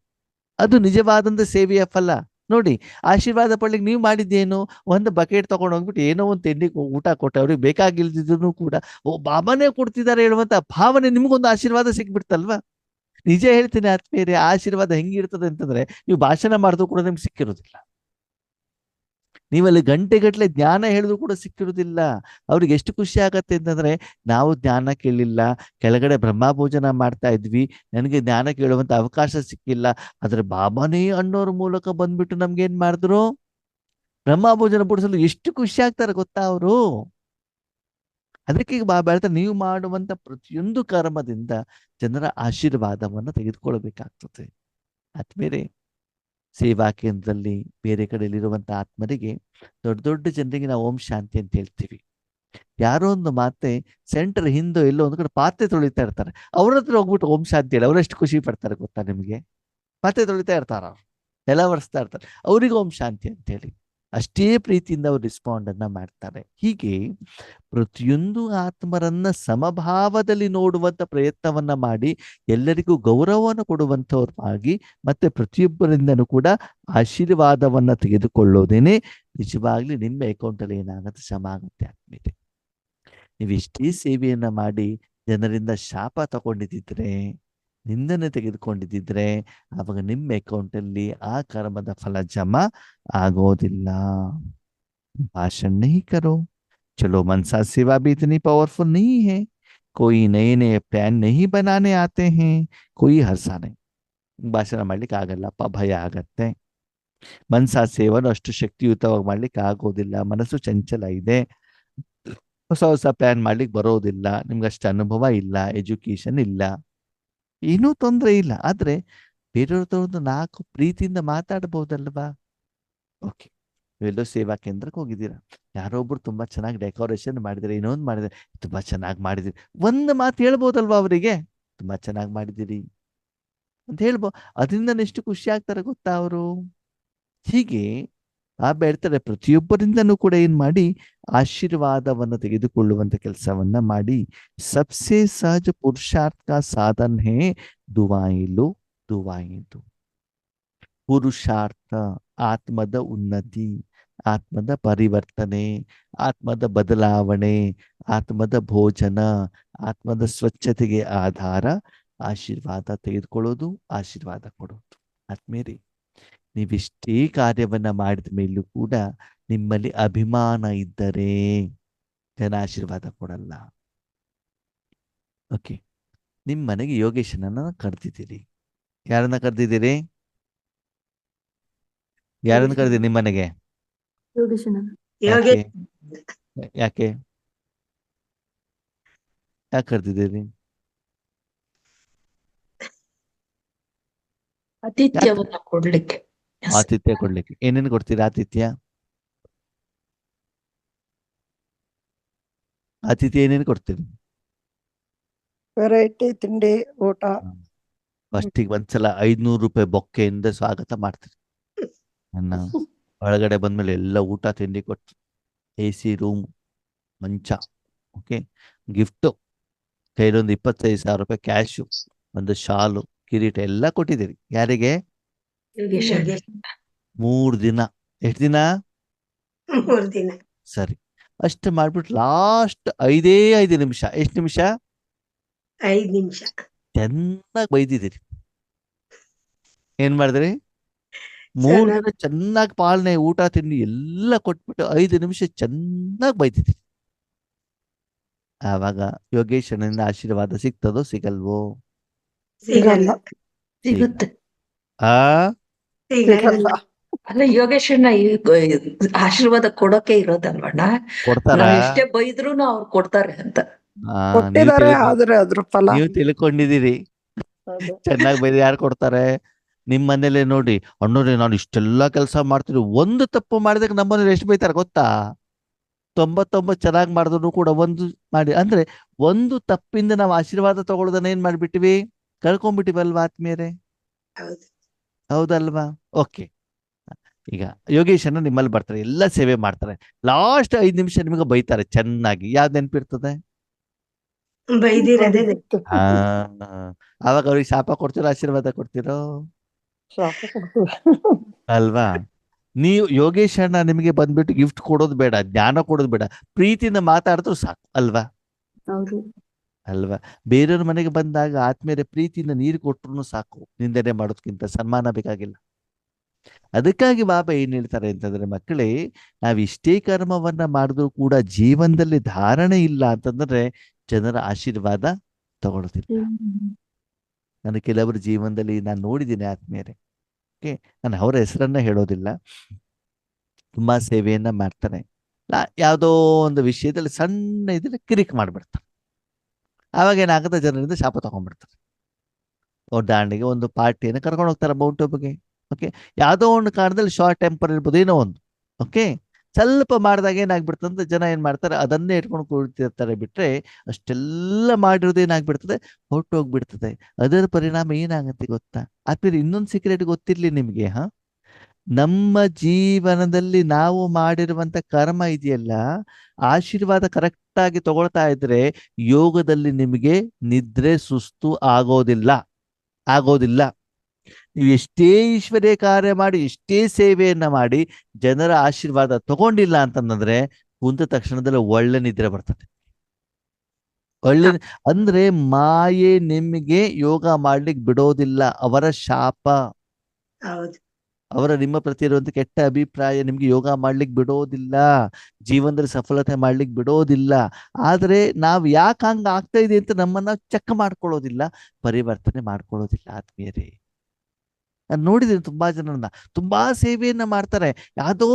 ಅದು ನಿಜವಾದಂತ ಸೇವೆಯ ಫಲ. ನೋಡಿ, ಆಶೀರ್ವಾದ ಪಡ್ಲಿಕ್ಕೆ ನೀವು ಮಾಡಿದ್ದೇನು, ಒಂದು ಬಕೆಟ್ ತಗೊಂಡು ಹೋಗ್ಬಿಟ್ಟು ಏನೋ ಒಂದು ತಿಂಡಿ ಊಟ ಕೊಟ್ಟೆ, ಅವ್ರಿಗೆ ಬೇಕಾಗಿಲ್ದಿದ್ರು ಕೂಡ ಓ ಬಾಬಾನೇ ಕೊಡ್ತಿದ್ದಾರೆ ಹೇಳುವಂತ ಭಾವನೆ ನಿಮ್ಗೊಂದು ಆಶೀರ್ವಾದ ಸಿಕ್ಬಿಡ್ತಲ್ವಾ. ನಿಜ ಹೇಳ್ತೀನಿ ಆತ್ಮೀಯರೇ, ಆಶೀರ್ವಾದ ಹೆಂಗಿರ್ತದೆ ಅಂತಂದ್ರೆ ನೀವು ಭಾಷಣ ಮಾಡಿದ್ರು ಕೂಡ ನಿಮ್ಗೆ ಸಿಕ್ಕಿರೋದಿಲ್ಲ. ನೀವಲ್ಲಿ ಗಂಟೆಗಟ್ಟಲೆ ಜ್ಞಾನ ಹೇಳಿದ್ರು ಕೂಡ ಸಿಕ್ಕಿರುವುದಿಲ್ಲ. ಅವ್ರಿಗೆ ಎಷ್ಟು ಖುಷಿ ಆಗತ್ತೆ ಅಂತಂದ್ರೆ, ನಾವು ಜ್ಞಾನ ಕೇಳಿಲ್ಲ, ಕೆಳಗಡೆ ಬ್ರಹ್ಮ ಭೋಜನ ಮಾಡ್ತಾ ಇದ್ವಿ, ನನಗೆ ಜ್ಞಾನ ಕೇಳುವಂತ ಅವಕಾಶ ಸಿಕ್ಕಿಲ್ಲ, ಆದ್ರೆ ಬಾಬಾನೇ ಅನ್ನೋರ ಮೂಲಕ ಬಂದ್ಬಿಟ್ಟು ನಮ್ಗೇನ್ ಮಾಡಿದ್ರು, ಬ್ರಹ್ಮ ಭೋಜನ ಬಿಡಿಸಲು ಎಷ್ಟು ಖುಷಿ ಆಗ್ತಾರೆ ಗೊತ್ತಾ ಅವರು. ಅದಕ್ಕೆ ಈಗ ಬಾಬಾ ಹೇಳ್ತಾರೆ, ನೀವು ಮಾಡುವಂತ ಪ್ರತಿಯೊಂದು ಕರ್ಮದಿಂದ ಜನರ ಆಶೀರ್ವಾದವನ್ನು ತೆಗೆದುಕೊಳ್ಬೇಕಾಗ್ತದೆ. ಆದ್ಮೇಲೆ ಸೇವಾ ಕೇಂದ್ರದಲ್ಲಿ ಬೇರೆ ಕಡೆಯಲ್ಲಿರುವಂತ ಆತ್ಮರಿಗೆ, ದೊಡ್ಡ ದೊಡ್ಡ ಜನರಿಗೆ ನಾವು ಓಂ ಶಾಂತಿ ಅಂತ ಹೇಳ್ತೀವಿ. ಯಾರೋ ಒಂದು ಮಾತೆ ಸೆಂಟರ್ ಹಿಂದೋ ಎಲ್ಲೋ ಒಂದು ಕಡೆ ಪಾತ್ರೆ ತೊಳಿತಾ ಇರ್ತಾರೆ, ಅವ್ರ ಹತ್ರ ಹೋಗ್ಬಿಟ್ಟು ಓಂ ಶಾಂತಿ ಹೇಳಿ ಅವರೆಷ್ಟು ಖುಷಿ ಪಡ್ತಾರೆ ಗೊತ್ತಾ ನಿಮಗೆ. ಪಾತ್ರೆ ತೊಳಿತಾ ಇರ್ತಾರ, ನೆಲ ಒರೆಸ್ತಾ ಇರ್ತಾರೆ, ಅವ್ರಿಗೆ ಓಂ ಶಾಂತಿ ಅಂತ ಹೇಳಿ ಅಷ್ಟೇ ಪ್ರೀತಿಯಿಂದ ಅವ್ರು ರೆಸ್ಪಾಂಡ್ ಅನ್ನ ಮಾಡ್ತಾರೆ. ಹೀಗೆ ಪ್ರತಿಯೊಂದು ಆತ್ಮರನ್ನ ಸಮಭಾವದಲ್ಲಿ ನೋಡುವಂತ ಪ್ರಯತ್ನವನ್ನ ಮಾಡಿ ಎಲ್ಲರಿಗೂ ಗೌರವವನ್ನು ಕೊಡುವಂಥವ್ರಾಗಿ, ಮತ್ತೆ ಪ್ರತಿಯೊಬ್ಬರಿಂದನೂ ಕೂಡ ಆಶೀರ್ವಾದವನ್ನ ತೆಗೆದುಕೊಳ್ಳೋದೇನೆ ನಿಜವಾಗ್ಲಿ ನಿಮ್ಮ ಅಕೌಂಟ್ ಅಲ್ಲಿ ಏನಾಗುತ್ತೆ, ಶ್ರಮ ಆಗುತ್ತೆ ಆದ್ಮೇಲೆ. ನೀವು ಎಷ್ಟೇ ಸೇವೆಯನ್ನ ಮಾಡಿ ಜನರಿಂದ ಶಾಪ ತಗೊಂಡಿದ್ದಿದ್ರೆ, ನಿಂದನೆ ತೆಗೆದುಕೊಂಡಿದ್ದಿದ್ರೆ, ಆವಾಗ ನಿಮ್ಮ ಅಕೌಂಟ್ ಅಲ್ಲಿ ಆ ಕರ್ಮದ ಫಲ ಜಮಾ ಆಗೋದಿಲ್ಲ. ಭಾಷಣ नहीं करो, चलो मनसा सेवा भी इतनी पावरफुल नहीं है, कोई नए नए प्लान नहीं बनाने आते हैं, कोई ಹರ್ಷ नहीं. ಭಾಷಣ ಮಾಡ್ಲಿಕ್ಕೆ ಆಗಲ್ಲಪ್ಪ, ಭಯ ಆಗತ್ತೆ. ಮನಸಾ ಸೇವನ ಅಷ್ಟು ಶಕ್ತಿಯುತವಾಗಿ ಮಾಡ್ಲಿಕ್ಕೆ ಆಗೋದಿಲ್ಲ, ಮನಸ್ಸು ಚಂಚಲ ಇದೆ, ಹೊಸ ಹೊಸ ಪ್ಲಾನ್ ಮಾಡ್ಲಿಕ್ಕೆ ಬರೋದಿಲ್ಲ, ನಿಮ್ಗೆ ಅಷ್ಟು ಅನುಭವ ಇಲ್ಲ, ಎಜುಕೇಶನ್ ಇಲ್ಲ, ಏನೂ ತೊಂದರೆ ಇಲ್ಲ. ಆದ್ರೆ ಬೇರೆಯವ್ರದ್ದು 4 ಪ್ರೀತಿಯಿಂದ ಮಾತಾಡ್ಬೋದಲ್ವಾ. ಓಕೆ, ನೀವೆಲ್ಲೋ ಸೇವಾ ಕೇಂದ್ರಕ್ಕೆ ಹೋಗಿದ್ದೀರಾ, ಯಾರೋ ಒಬ್ರು ತುಂಬಾ ಚೆನ್ನಾಗಿ ಡೆಕೋರೇಷನ್ ಮಾಡಿದಿರಿ, ಇನ್ನೊಂದು ಮಾಡಿದ್ರೆ ತುಂಬಾ ಚೆನ್ನಾಗಿ ಮಾಡಿದಿರಿ, ಒಂದು ಮಾತು ಹೇಳ್ಬೋದಲ್ವಾ ಅವರಿಗೆ, ತುಂಬಾ ಚೆನ್ನಾಗಿ ಮಾಡಿದಿರಿ ಅಂತ ಹೇಳ್ಬೋ. ಅದರಿಂದ ಎಷ್ಟು ಖುಷಿ ಆಗ್ತಾರೆ ಗೊತ್ತಾ ಅವರು. ಹೀಗೆ ಬಾಬಾ ಹೇಳ್ತಾರೆ ಪ್ರತಿಯೊಬ್ಬರಿಂದನೂ ಕೂಡ ಏನ್ ಮಾಡಿ ಆಶೀರ್ವಾದವನ್ನು ತೆಗೆದುಕೊಳ್ಳುವಂತ ಕೆಲಸವನ್ನ ಮಾಡಿ. ಸಬ್ಸೆ ಸಹಜ ಪುರುಷಾರ್ಥ ಸಾಧನ್ ಹೇ ದುವಾಯಿಲು ದುವಾಯಿಲು. ಪುರುಷಾರ್ಥ, ಆತ್ಮದ ಉನ್ನತಿ, ಆತ್ಮದ ಪರಿವರ್ತನೆ, ಆತ್ಮದ ಬದಲಾವಣೆ, ಆತ್ಮದ ಭೋಜನ, ಆತ್ಮದ ಸ್ವಚ್ಛತೆಗೆ ಆಧಾರ ಆಶೀರ್ವಾದ ತೆಗೆದುಕೊಳ್ಳೋದು, ಆಶೀರ್ವಾದ ಕೊಡೋದು. ಆತ್ಮೇರಿ, ನೀವಿಷ್ಟೇ ಕಾರ್ಯವನ್ನ ಮಾಡಿದ ಮೇಲೂ ಕೂಡ ನಿಮ್ಮಲ್ಲಿ ಅಭಿಮಾನ ಇದ್ದರೆ ಜನ ಆಶೀರ್ವಾದ ಕೊಡಲ್ಲ. ಓಕೆ, ನಿಮ್ಮ ಮನೆಗೆ ಯೋಗೇಶನನ್ನ ಕರೆದಿದ್ದೀರಿ. ಯಾರನ್ನ ಕರೆದಿದ್ದೀರಿ? ಯಾರನ್ನ ಕರೆದಿರಿ ನಿಮ್ಮ ಮನೆಗೆ? ಯೋಗೇಶನ ಯಾಕೆ ಯಾಕೆ ಯಾಕೆ ಕರೆದಿದ್ದೀರಿ? ಆತಿಥ್ಯವನ್ನ ಕೊಡ್ಲಿಕ್ಕೆ. ಆತಿಥ್ಯ ಕೊಡ್ಲಿಕ್ಕೆ. ಏನೇನು ಕೊಡ್ತೀರಿ ಆತಿಥ್ಯ? ಆತಿಥ್ಯ ಏನೇನು ಕೊಡ್ತೀರಿ? ವೆರೈಟಿ ತಿಂಡಿ ಊಟ. ಫಸ್ಟಿಗೆ ಒಂದ್ಸಲ 500 ರೂಪಾಯಿ ಬೊಕ್ಕೆಯಿಂದ ಸ್ವಾಗತ ಮಾಡ್ತೀರಿ. ನನ್ನ ಒಳಗಡೆ ಬಂದ್ಮೇಲೆ ಎಲ್ಲ ಊಟ ತಿಂಡಿ ಕೊಟ್ಟು AC ರೂಮ್, ಮಂಚ, ಓಕೆ, ಗಿಫ್ಟು, ಕೈಲೊಂದು 25,000 ರೂಪಾಯಿ ಕ್ಯಾಶು, ಒಂದು ಶಾಲು, ಕಿರೀಟ ಎಲ್ಲ ಕೊಟ್ಟಿದ್ದೀರಿ. ಯಾರಿಗೆ? ಯೋಗೇಶ್ 3 ದಿನ. ಎಷ್ಟು ದಿನ? 3 ದಿನ. ಸರಿ, ಅಷ್ಟು ಮಾಡ್ಬಿಟ್ಟು ಲಾಸ್ಟ್ 5 ನಿಮಿಷ. ಎಷ್ಟು ನಿಮಿಷ? 5 ನಿಮಿಷ ಚೆನ್ನಾಗಿ ಬೈದಿದ್ದೀರಿ. ಏನ್ ಮಾಡಿದ್ರಿ? 3 ದಿನ ಚೆನ್ನಾಗಿ ಪಾಲನೆ, ಊಟ ತಿಂಡಿ ಎಲ್ಲ ಕೊಟ್ಬಿಟ್ಟು 5 ನಿಮಿಷ ಚೆನ್ನಾಗಿ ಬೈದಿದ್ದೀರಿ. ಆವಾಗ ಯೋಗೇಶನಿಂದ ಆಶೀರ್ವಾದ ಸಿಗ್ತದೋ ಸಿಗಲ್ವೋ? ಸಿಗಲ್ಲ. ಸಿಗುತ್ತೆ. ಆ ಸಿಗಲ್ಲ. ಅಲ್ಲ, ಯೋಗೇಶಣ್ಣ ಆಶೀರ್ವಾದ ಕೊಡೋಕೆ ಇರೋದಲ್ವಣ್ಣ. ಕೊಡ್ತಾರ? ನಾವ್ ಎಷ್ಟೇ ಬೈದ್ರುನು ಅವ್ರು ಕೊಡ್ತಾರೆ ಅಂತ. ಕೊಟ್ಟಿದ್ದಾರೆ, ಆದ್ರೆ ಅದ್ರ ಫಲ ನೀವು ತಿಳ್ಕೊಂಡಿದ್ದೀರಿ. ಅದು. ಚೆನ್ನಾಗಿ ಬೈದ್ರೆ ಯಾರು ಕೊಡ್ತಾರೆ? ನಿಮ್ ಮನೇಲೆ ನೋಡಿ, ಅಣ್ಣವ್ರೆ ನಾನು ಇಷ್ಟೆಲ್ಲಾ ಕೆಲಸ ಮಾಡ್ತೀನಿ, ಒಂದು ತಪ್ಪು ಮಾಡಿದಾಗ ನಮ್ಮನೇಲಿ ಎಷ್ಟು ಬೈತಾರೆ ಗೊತ್ತಾ? 99 ಚೆನ್ನಾಗಿ ಮಾಡಿದ್ರು ಕೂಡ ಒಂದು ಮಾಡಿ, ಅಂದ್ರೆ ಒಂದು ತಪ್ಪಿಂದ ನಾವು ಆಶೀರ್ವಾದ ತಗೊಳ್ಳೋದನ್ನ ಏನ್ ಮಾಡ್ಬಿಟ್ಟಿವಿ? ಕಳ್ಕೊಂಡ್ಬಿಟ್ಟಿವಲ್ವಾ ಆತ್ಮೀಯರೇ? ಹೌದು. ಹೌದಲ್ವಾ? ಓಕೆ, ಈಗ ಯೋಗೇಶನ ನಿಮ್ಮಲ್ಲಿ ಬರ್ತಾರೆ, ಎಲ್ಲ ಸೇವೆ ಮಾಡ್ತಾರೆ, ಲಾಸ್ಟ್ 5 ನಿಮಿಷ ನಿಮಗೆ ಬೈತಾರೆ ಚೆನ್ನಾಗಿ. ಯಾವ್ದು ನೆನಪಿರ್ತದೆ? ಬೈದಿರದೇ. ಆ ಅವಾಗ ಅವ್ರಿಗೆ ಶಾಪ ಕೊಡ್ತಿರೋ ಆಶೀರ್ವಾದ ಕೊಡ್ತಿರೋ? ಶಾಪ ಕೊಡ್ತೀವಿ. ಅಲ್ವಾ? ನೀವು ಯೋಗೇಶಣ್ಣ ನಿಮಗೆ ಬಂದ್ಬಿಟ್ಟು ಗಿಫ್ಟ್ ಕೊಡೋದು ಬೇಡ, ಜ್ಞಾನ ಕೊಡೋದು ಬೇಡ, ಪ್ರೀತಿಯಿಂದ ಮಾತಾಡಿದ್ರು ಸಾಕು ಅಲ್ವಾ? ಹೌದು. ಅಲ್ವಾ? ಬೇರೆಯವ್ರ ಮನೆಗೆ ಬಂದಾಗ ಆತ್ಮೀಯರ ಪ್ರೀತಿಯಿಂದ ನೀರು ಕೊಟ್ರು ಸಾಕು, ನಿಂದನೆ ಮಾಡೋದಕ್ಕಿಂತ ಸನ್ಮಾನ ಬೇಕಾಗಿಲ್ಲ. ಅದಕ್ಕಾಗಿ ಬಾಬಾ ಏನ್ ಹೇಳ್ತಾರೆ ಅಂತಂದ್ರೆ, ಮಕ್ಕಳೇ, ನಾವ್ ಇಷ್ಟೇ ಕರ್ಮವನ್ನ ಮಾಡಿದ್ರು ಕೂಡ ಜೀವನದಲ್ಲಿ ಧಾರಣೆ ಇಲ್ಲ ಅಂತಂದ್ರೆ ಜನರ ಆಶೀರ್ವಾದ ತಗೊಳ್ತಿಲ್ಲ. ನಾನು ಕೆಲವರು ಜೀವನದಲ್ಲಿ ನಾನು ನೋಡಿದ್ದೀನಿ ಆತ್ಮೀಯರೇ. ಓಕೆ, ನಾನು ಅವರ ಹೆಸರನ್ನ ಹೇಳೋದಿಲ್ಲ, ತುಂಬಾ ಸೇವೆಯನ್ನ ಮಾಡ್ತಾನೆ, ಯಾವುದೋ ಒಂದು ವಿಷಯದಲ್ಲಿ ಸಣ್ಣ ಇದ್ರೆ ಕಿರಿಕ್ ಮಾಡ್ಬಿಡ್ತಾರೆ. ಆವಾಗ ಏನಾಗುತ್ತೆ, ಜನರಿಂದ ಶಾಪ ತಗೊಂಡ್ಬಿಡ್ತಾರೆ. ಉದಾಹರಣೆಗೆ ಒಂದು ಪಾರ್ಟಿಯನ್ನು ಕರ್ಕೊಂಡು ಹೋಗ್ತಾರೆ ಮೌಂಟ್ ಆಬುಗೆ. ಓಕೆ, ಯಾವುದೋ ಒಂದು ಕಾರಣದಲ್ಲಿ ಶಾರ್ಟ್ ಟೆಂಪರ್ ಇರ್ಬೋದು, ಏನೋ ಒಂದು. ಓಕೆ, ಸ್ವಲ್ಪ ಮಾಡಿದಾಗ ಏನಾಗ್ಬಿಡ್ತಂದ್ರೆ ಜನ ಏನ್ ಮಾಡ್ತಾರೆ, ಅದನ್ನೇ ಇಟ್ಕೊಂಡು ಕೂಡ್ತಿರ್ತಾರೆ. ಬಿಟ್ರೆ ಅಷ್ಟೆಲ್ಲ ಮಾಡಿರೋದು ಏನಾಗ್ಬಿಡ್ತದೆ, ಹೊರಟೋಗ್ಬಿಡ್ತದೆ. ಅದರ ಪರಿಣಾಮ ಏನಾಗುತ್ತೆ ಗೊತ್ತಾ ಆತ್ಮೀಯರೇ? ಇನ್ನೊಂದು ಸೀಕ್ರೆಟ್ ಗೊತ್ತಿರ್ಲಿ ನಿಮ್ಗೆ. ನಮ್ಮ ಜೀವನದಲ್ಲಿ ನಾವು ಮಾಡಿರುವಂತ ಕರ್ಮ ಇದೆಯಲ್ಲ, ಆಶೀರ್ವಾದ ಕರೆಕ್ಟ್ ಆಗಿ ತಗೊಳ್ತಾ ಇದ್ರೆ ಯೋಗದಲ್ಲಿ ನಿಮಗೆ ನಿದ್ರೆ ಸುಸ್ತು ಆಗೋದಿಲ್ಲ. ನೀವು ಎಷ್ಟೇ ಈಶ್ವರ್ಯ ಕಾರ್ಯ ಮಾಡಿ, ಎಷ್ಟೇ ಸೇವೆಯನ್ನ ಮಾಡಿ, ಜನರ ಆಶೀರ್ವಾದ ತಗೊಂಡಿಲ್ಲ ಅಂತಂದ್ರೆ ಕುಂತ ತಕ್ಷಣದಲ್ಲಿ ಒಳ್ಳೆ ನಿದ್ರೆ ಬರ್ತದೆ. ಒಳ್ಳೆ ಅಂದ್ರೆ ಮಾಯೆ ನಿಮಗೆ ಯೋಗ ಮಾಡ್ಲಿಕ್ಕೆ ಬಿಡೋದಿಲ್ಲ. ಅವರ ಶಾಪ, ಹೌದು. ಅವರ ನಿಮ್ಮ ಪ್ರತಿ ಇರುವಂತ ಕೆಟ್ಟ ಅಭಿಪ್ರಾಯ ನಿಮ್ಗೆ ಯೋಗ ಮಾಡ್ಲಿಕ್ಕೆ ಬಿಡೋದಿಲ್ಲ, ಜೀವನದಲ್ಲಿ ಸಫಲತೆ ಮಾಡ್ಲಿಕ್ಕೆ ಬಿಡೋದಿಲ್ಲ. ಆದ್ರೆ ನಾವ್ ಯಾಕೆ ಹಂಗ ಆಗ್ತಾ ಇದೆ ಅಂತ ನಮ್ಮನ್ನ ಚೆಕ್ ಮಾಡ್ಕೊಳ್ಳೋದಿಲ್ಲ, ಪರಿವರ್ತನೆ ಮಾಡ್ಕೊಳ್ಳೋದಿಲ್ಲ. ಆತ್ಮೀಯರೇ, ನಾನು ನೋಡಿದ್ದೀನಿ ತುಂಬಾ ಜನರನ್ನ, ತುಂಬಾ ಸೇವೆಯನ್ನ ಮಾಡ್ತಾರೆ, ಯಾವುದೋ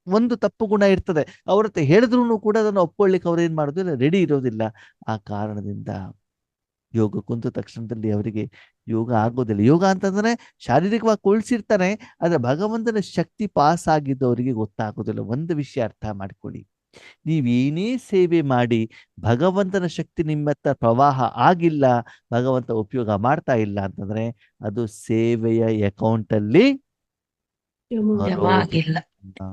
ಒಂದು ತಪ್ಪು ಗುಣ ಇರ್ತದೆ, ಅವ್ರ ಹತ್ರ ಹೇಳಿದ್ರು ಕೂಡ ಅದನ್ನು ಒಪ್ಕೊಳ್ಳಿಕ್ಕೆ ಅವ್ರು ಏನ್ ಮಾಡೋದಿಲ್ಲ, ರೆಡಿ ಇರೋದಿಲ್ಲ. ಆ ಕಾರಣದಿಂದ ಯೋಗ ಕುಂತ ತಕ್ಷಣದಲ್ಲಿ ಅವರಿಗೆ ಯೋಗ ಆಗೋದಿಲ್ಲ. ಯೋಗ ಅಂತಂದ್ರೆ ಶಾರೀರಿಕವಾಗಿ ಕುಳ್ಸಿರ್ತಾನೆ, ಆದ್ರೆ ಭಗವಂತನ ಶಕ್ತಿ ಪಾಸ್ ಆಗಿದ್ದವರಿಗೆ ಗೊತ್ತಾಗೋದಿಲ್ಲ. ಒಂದು ವಿಷಯ ಅರ್ಥ ಮಾಡ್ಕೊಳ್ಳಿ, ನೀವೇನೇ ಸೇವೆ ಮಾಡಿ ಭಗವಂತನ ಶಕ್ತಿ ನಿಮ್ಮ ಹತ್ರ ಪ್ರವಾಹ ಆಗಿಲ್ಲ, ಭಗವಂತ ಉಪಯೋಗ ಮಾಡ್ತಾ ಇಲ್ಲ ಅಂತಂದ್ರೆ ಅದು ಸೇವೆಯ ಅಕೌಂಟಲ್ಲಿ ಜಮ ಹೌದು. ಆಗಿಲ್ಲ. ಆ,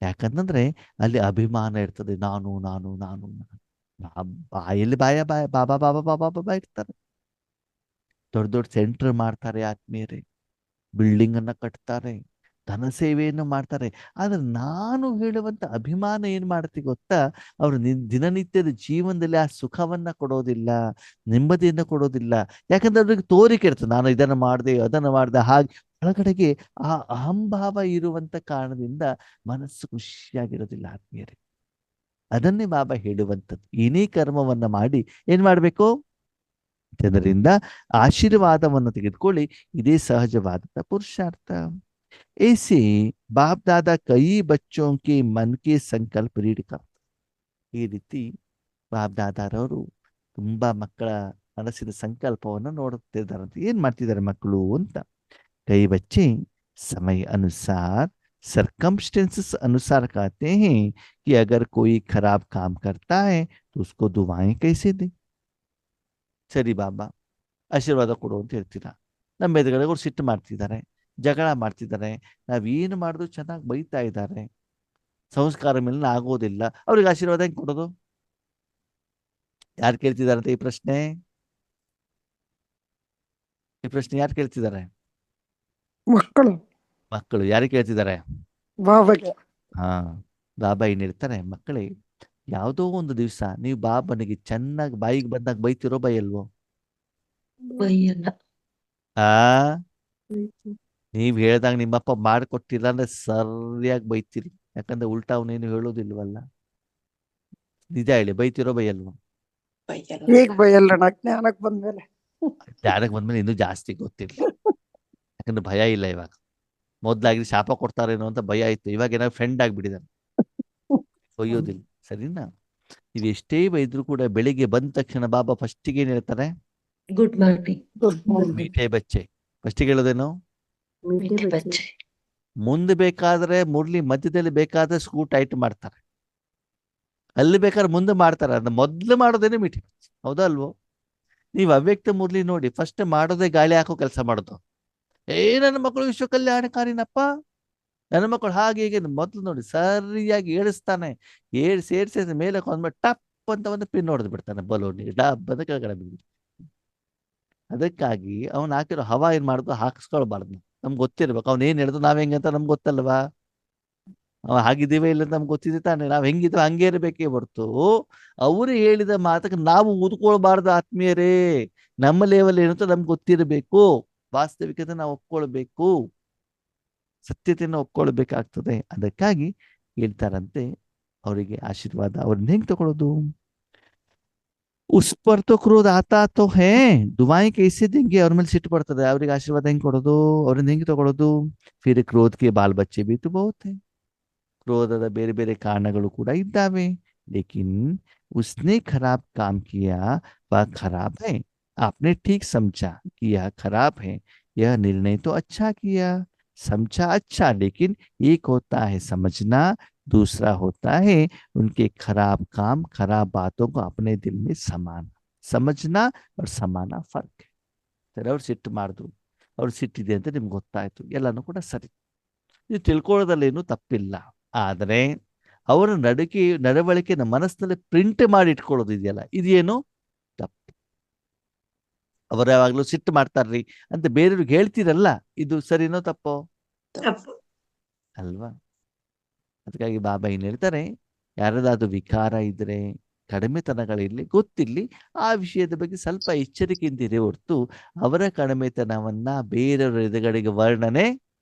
ಯಾಕಂತಂದ್ರೆ ಅಲ್ಲಿ ಅಭಿಮಾನ ಇರ್ತದೆ. ನಾನು ನಾನು ನಾನು ನಾನು. ಬಾಯಲ್ಲಿ ಬಾಬಾ ಬಾಬಾ ಬಾಬಾ ಬಾಬಾ ಇರ್ತಾರೆ. ದೊಡ್ಡ ದೊಡ್ಡ ಸೆಂಟರ್ ಮಾಡ್ತಾರೆ ಆತ್ಮೀಯರೇ. ಬಿಲ್ಡಿಂಗ್ ಅನ್ನ ಕಟ್ತಾರೆ. ಧನ ಸೇವೆಯನ್ನು ಮಾಡ್ತಾರೆ. ಆದ್ರೆ ನಾನು ಹೇಳುವಂತ ಅಭಿಮಾನ ಏನ್ ಮಾಡುತ್ತೆ ಗೊತ್ತಾ? ಅವರು ದಿನನಿತ್ಯದ ಜೀವನದಲ್ಲಿ ಆ ಸುಖವನ್ನ ಕೊಡೋದಿಲ್ಲ, ನೆಮ್ಮದಿಯನ್ನು ಕೊಡೋದಿಲ್ಲ. ಯಾಕಂದ್ರೆ ಅವ್ರಿಗೆ ತೋರಿಕೆ ಇರ್ತದೆ, ನಾನು ಇದನ್ನು ಮಾಡಿದೆ ಅದನ್ನು ಮಾಡಿದೆ. ಹಾಗೆ ಒಳಗಡೆಗೆ ಆ ಅಹಂಭಾವ ಇರುವಂತ ಕಾರಣದಿಂದ ಮನಸ್ಸು ಖುಷಿಯಾಗಿರೋದಿಲ್ಲ ಆತ್ಮೀಯರೇ. ಅದನ್ನೇ ಬಾಬಾ ಹೇಳುವಂಥದ್ದು. ಏನೇ ಕರ್ಮವನ್ನ ಮಾಡಿ ಏನ್ ಮಾಡ್ಬೇಕು? ಜನರಿಂದ ಆಶೀರ್ವಾದವನ್ನು ತೆಗೆದುಕೊಳ್ಳಿ. ಇದೇ ಸಹಜವಾದ ಪುರುಷಾರ್ಥ. ऐसे बाप दादा कई बच्चों के मन के ಸಂಕಲ್ಪ ರೀಡ್ करते. ಈ ರೀತಿ ಬಾಪ್ ದಾದಾರವರು ತುಂಬಾ ಮಕ್ಕಳ ಮನಸ್ಸಿನ ಸಂಕಲ್ಪವನ್ನು ನೋಡುತ್ತಿದ್ದಾರಂತೆ. ಏನ್ ಮಾಡ್ತಿದ್ದಾರೆ ಮಕ್ಕಳು ಅಂತ. कई बच्चे समय अनुसार सरकमस्टेंसेस अनुसार कहते हैं कि अगर कोई खराब काम करता है तो उसको दुआएं कैसे दें. ಸರಿ ಬಾಬಾ ಆಶೀರ್ವಾದ ಕೊಡು ಅಂತ ಹೇಳ್ತೀರಾ. ನಮ್ಮ ಎದುರುಗಡೆ ಅವ್ರು ಸಿಟ್ಟು ಮಾಡ್ತಿದ್ದಾರೆ, ಜಗಳ ಮಾಡ್ತಿದ್ದಾರೆ, ನಾವೇನು ಮಾಡಿದ್ರು ಚೆನ್ನಾಗಿ ಬೈತಾ ಇದ್ದಾರೆ, ಸಂಸ್ಕಾರ ಮೇಲೆ ಆಗೋದಿಲ್ಲ. ಅವ್ರಿಗೆ ಆಶೀರ್ವಾದ ಹೆಂಗ್ ಕೊಡೋದು? ಯಾರು ಕೇಳ್ತಿದಾರಂತೆ ಈ ಪ್ರಶ್ನೆ? ಈ ಪ್ರಶ್ನೆ ಯಾರು ಕೇಳ್ತಿದ್ದಾರೆ? ಮಕ್ಕಳು ಮಕ್ಕಳು ಯಾರಿಗೆ ಕೇಳ್ತಿದ್ದಾರೆ? ಬಾಬಾಗೆ. ಹಾ, ಬಾಬಾ ಏನಿರ್ತಾರೆ, ಮಕ್ಕಳೇ ಯಾವುದೋ ಒಂದು ದಿವಸ ನೀವು ಬಾಬನಿಗೆ ಚೆನ್ನಾಗಿ ಬಾಯಿಗೆ ಬಂದಾಗ ಬೈತಿರೋ ಬೈಯಲ್ವೋ? ಬೈಯಲ್ಲ. ಆ ನೀವ್ ಹೇಳ್ದಾಗ ನಿಮ್ಮಪ್ಪ ಮಾಡಿಕೊಟ್ಟಿಲ್ಲ ಅಂದ್ರೆ ಸರಿಯಾಗಿ ಬೈತೀರಿ. ಯಾಕಂದ್ರೆ ಉಲ್ಟಾ ಅವನೇನು ಹೇಳೋದಿಲ್ವಲ್ಲ. ನಿಜ ಹೇಳಿ, ಬೈತಿರೋ ಬೈಯಲ್ವೋ? ಬೈಯಲ್ಲ. ಈಗ ಬೈಯಲ್ಲಣ್ಣ, ಜ್ಞಾನಕ್ ಬಂದ್ಮೇಲೆ. ಧ್ಯಾನಕ್ಕೆ ಬಂದ್ಮೇಲೆ ಇನ್ನೂ ಜಾಸ್ತಿ ಗೊತ್ತಿರ್ಲಿ. ಯಾಕಂದ್ರೆ ಭಯ ಇಲ್ಲ ಇವಾಗ. ಮೊದ್ಲಾಗಿ ಶಾಪ ಕೊಡ್ತಾರೇನೋ ಅಂತ ಭಯ ಇತ್ತು. ಇವಾಗ ಏನಾದ್ರು ಫ್ರೆಂಡ್ ಆಗಿಬಿಟ್ಟಿದ್ದಾರೆ, ಒಯ್ಯೋದಿಲ್ಲ. ಸರಿನಾ? ನೀವು ಎಷ್ಟೇ ಬೈದ್ರು ಕೂಡ ಬೆಳಿಗ್ಗೆ ಬಂದ ತಕ್ಷಣ ಬಾಬಾ ಫಸ್ಟಿಗೆ ಏನ್ ಹೇಳ್ತಾರೆ? Good morning. ಮೀಠೆ ಬಚ್ಚೆ. ಫಸ್ಟಿಗೆ ಹೇಳೋದೇನು? ಮಿಠೆ ಬಚ್ಚೆ. ಮುಂದೆ ಬೇಕಾದ್ರೆ ಮುರ್ಲಿ, ಮಧ್ಯದಲ್ಲಿ ಬೇಕಾದ್ರೆ ಸ್ಕ್ರೂ ಟೈಟ್ ಮಾಡ್ತಾರೆ, ಅಲ್ಲಿ ಬೇಕಾದ್ರೆ ಮುಂದೆ ಮಾಡ್ತಾರೆ. ಅದನ್ನ ಮೊದ್ಲು ಮಾಡೋದೇನೆ ಮೀಠೆ ಬಚ್ಚೆ. ಹೌದಾ ಅಲ್ವೋ? ನೀವು ಅವ್ಯಕ್ತ ಮುರ್ಲಿ ನೋಡಿ, ಫಸ್ಟ್ ಮಾಡೋದೇ ಗಾಳಿ ಹಾಕೋ ಕೆಲಸ ಮಾಡೋದು. ನನ್ನ ಮಕ್ಕಳು ವಿಶ್ವ ಕಲ್ಯಾಣಕಾರಿನಪ್ಪ, ನನ್ನ ಮಕ್ಕಳು ಹಾಗೆ ಹೀಗೆ ಮೊದ್ಲು ನೋಡಿ ಸರಿಯಾಗಿ ಏಳಿಸ್ತಾನೆ. ಸೇರ್ಸಿ ಮೇಲೆ ಕೊಂದ್ಬಿಟ್ಟು ಟಪ್ ಅಂತ ಒಂದು ಪಿನ್ ಹೊಡೆದು ಬಿಡ್ತಾನೆ ಬಲೂನಿಗೆ. ಡಬ್ ಅಂತ ಕೆಳಗಡೆ ಬಿದ್ಬಿಡ್ತಾನೆ. ಅದಕ್ಕಾಗಿ ಅವ್ನು ಹಾಕಿರೋ ಹವಾ ಏನ್ ಮಾಡುದು, ಹಾಕಿಸ್ಕೊಳ್ಬಾರ್ದು. ನಮ್ಗೆ ಗೊತ್ತಿರ್ಬೇಕು ಅವ್ನು ಏನ್ ಹೇಳಿದ್ರು ನಾವ್ ಹೆಂಗಂತ ನಮ್ಗೆ ಗೊತ್ತಲ್ವಾ? ಅವ ಹಾಗಿದ್ದೀವಿ ಇಲ್ಲ ಅಂತ ನಮ್ಗೆ ಗೊತ್ತಿದೆ ತಾನೆ. ನಾವ್ ಹೆಂಗಿದ್ವಿ ಹಂಗೆ ಇರಬೇಕೇ ಹೊರ್ತು ಅವರು ಹೇಳಿದ ಮಾತಕ್ಕೆ ನಾವು ಊದ್ಕೊಳ್ಬಾರ್ದು ಆತ್ಮೀಯರೇ. ನಮ್ಮ ಲೆವೆಲ್ ಏನಂತ ನಮ್ಗೆ ಗೊತ್ತಿರಬೇಕು. ವಾಸ್ತವಿಕತೆ ನಾವು ಒಪ್ಕೊಳ್ಬೇಕು, ಸತ್ಯತೆಯನ್ನು ಒಪ್ಕೊಳ್ಬೇಕಾಗ್ತದೆ. ಅದಕ್ಕಾಗಿ ಹೇಳ್ತಾರಂತೆ ಅವರಿಗೆ ಆಶೀರ್ವಾದ. ಅವ್ರನ್ನ ಹೆಂಗ್ ತಗೊಳ್ಳೋದು? उस पर तो क्रोध आता तो है, दुआएं कैसे देंगे? ಅವ್ರ ಮೇಲೆ ಸಿಟ್ಟು ಬರ್ತದೆ, ಅವ್ರಿಗೆ ಆಶೀರ್ವಾದ ಹೆಂಗ್ ಕೊಡೋದು? ಅವ್ರನ್ನ ಹೆಂಗ್ ತಗೊಳ್ಳೋದು? फिर क्रोध के बाल बच्चे भी तो बहुत है. ಕ್ರೋಧದ ಬೇರೆ ಬೇರೆ ಕಾರಣಗಳು ಕೂಡ ಇದ್ದಾವೆ. लेकिन उसने खराब काम किया, वह खराब है. आपने ठीक समझा कि यह खराब है, यह निर्णय तो अच्छा किया, समझा अच्छा. लेकिन एक होता है समझना, दूसरा होता है उनके खराब काम, खराब बातों को अपने दिल में समाना. समझना और समाना फर्क है. ಸರಿ, ಅವ್ರು ಸಿಟ್ಟು ಮಾಡಿದ್ರು, ಅವ್ರು ಸಿಟ್ಟಿದೆ ಅಂತ ನಿಮ್ಗೆ ಗೊತ್ತಾಯ್ತು, ಎಲ್ಲಾನು ಕೂಡ ಸರಿ, ನೀವು ತಿಳ್ಕೊಳ್ಳೋದ್ರಲ್ಲೇನು ತಪ್ಪಿಲ್ಲ. ಆದರೆ ಅವರ ನಡವಳಿಕೆ ನಮ್ಮ ಮನಸ್ಸಿನಲ್ಲಿ ಪ್ರಿಂಟ್ ಮಾಡಿ ಇಟ್ಕೊಳ್ಳೋದು ಇದೆಯಲ್ಲ, ಇದೇನು ತಪ್ಪು. ಅವರು ಯಾವಾಗ್ಲೂ ಸಿಟ್ಟು ಮಾಡ್ತಾರ್ರಿ ಅಂತ ಬೇರೆಯವ್ರಿಗೆ ಹೇಳ್ತೀರಲ್ಲ, ಇದು ಸರಿನೋ ತಪ್ಪೋ? ತಪ್ಪು. ಅಲ್ವಾ? ಅದಕ್ಕಾಗಿ ಬಾಬಾ ಏನ್ ಹೇಳ್ತಾರೆ, ಯಾರದಾದ್ರು ವಿಕಾರ ಇದ್ರೆ, ಕಡಿಮೆತನಗಳಿರ್ಲಿ, ಗೊತ್ತಿರ್ಲಿ, ಆ ವಿಷಯದ ಬಗ್ಗೆ ಸ್ವಲ್ಪ ಎಚ್ಚರಿಕೆಯಿಂದ ಇರೇ ಹೊರ್ತು ಅವರ ಕಡಿಮೆತನವನ್ನ ಬೇರೆಯವರ ಎದುರುಗಡೆಗೆ ವರ್ಣನೆ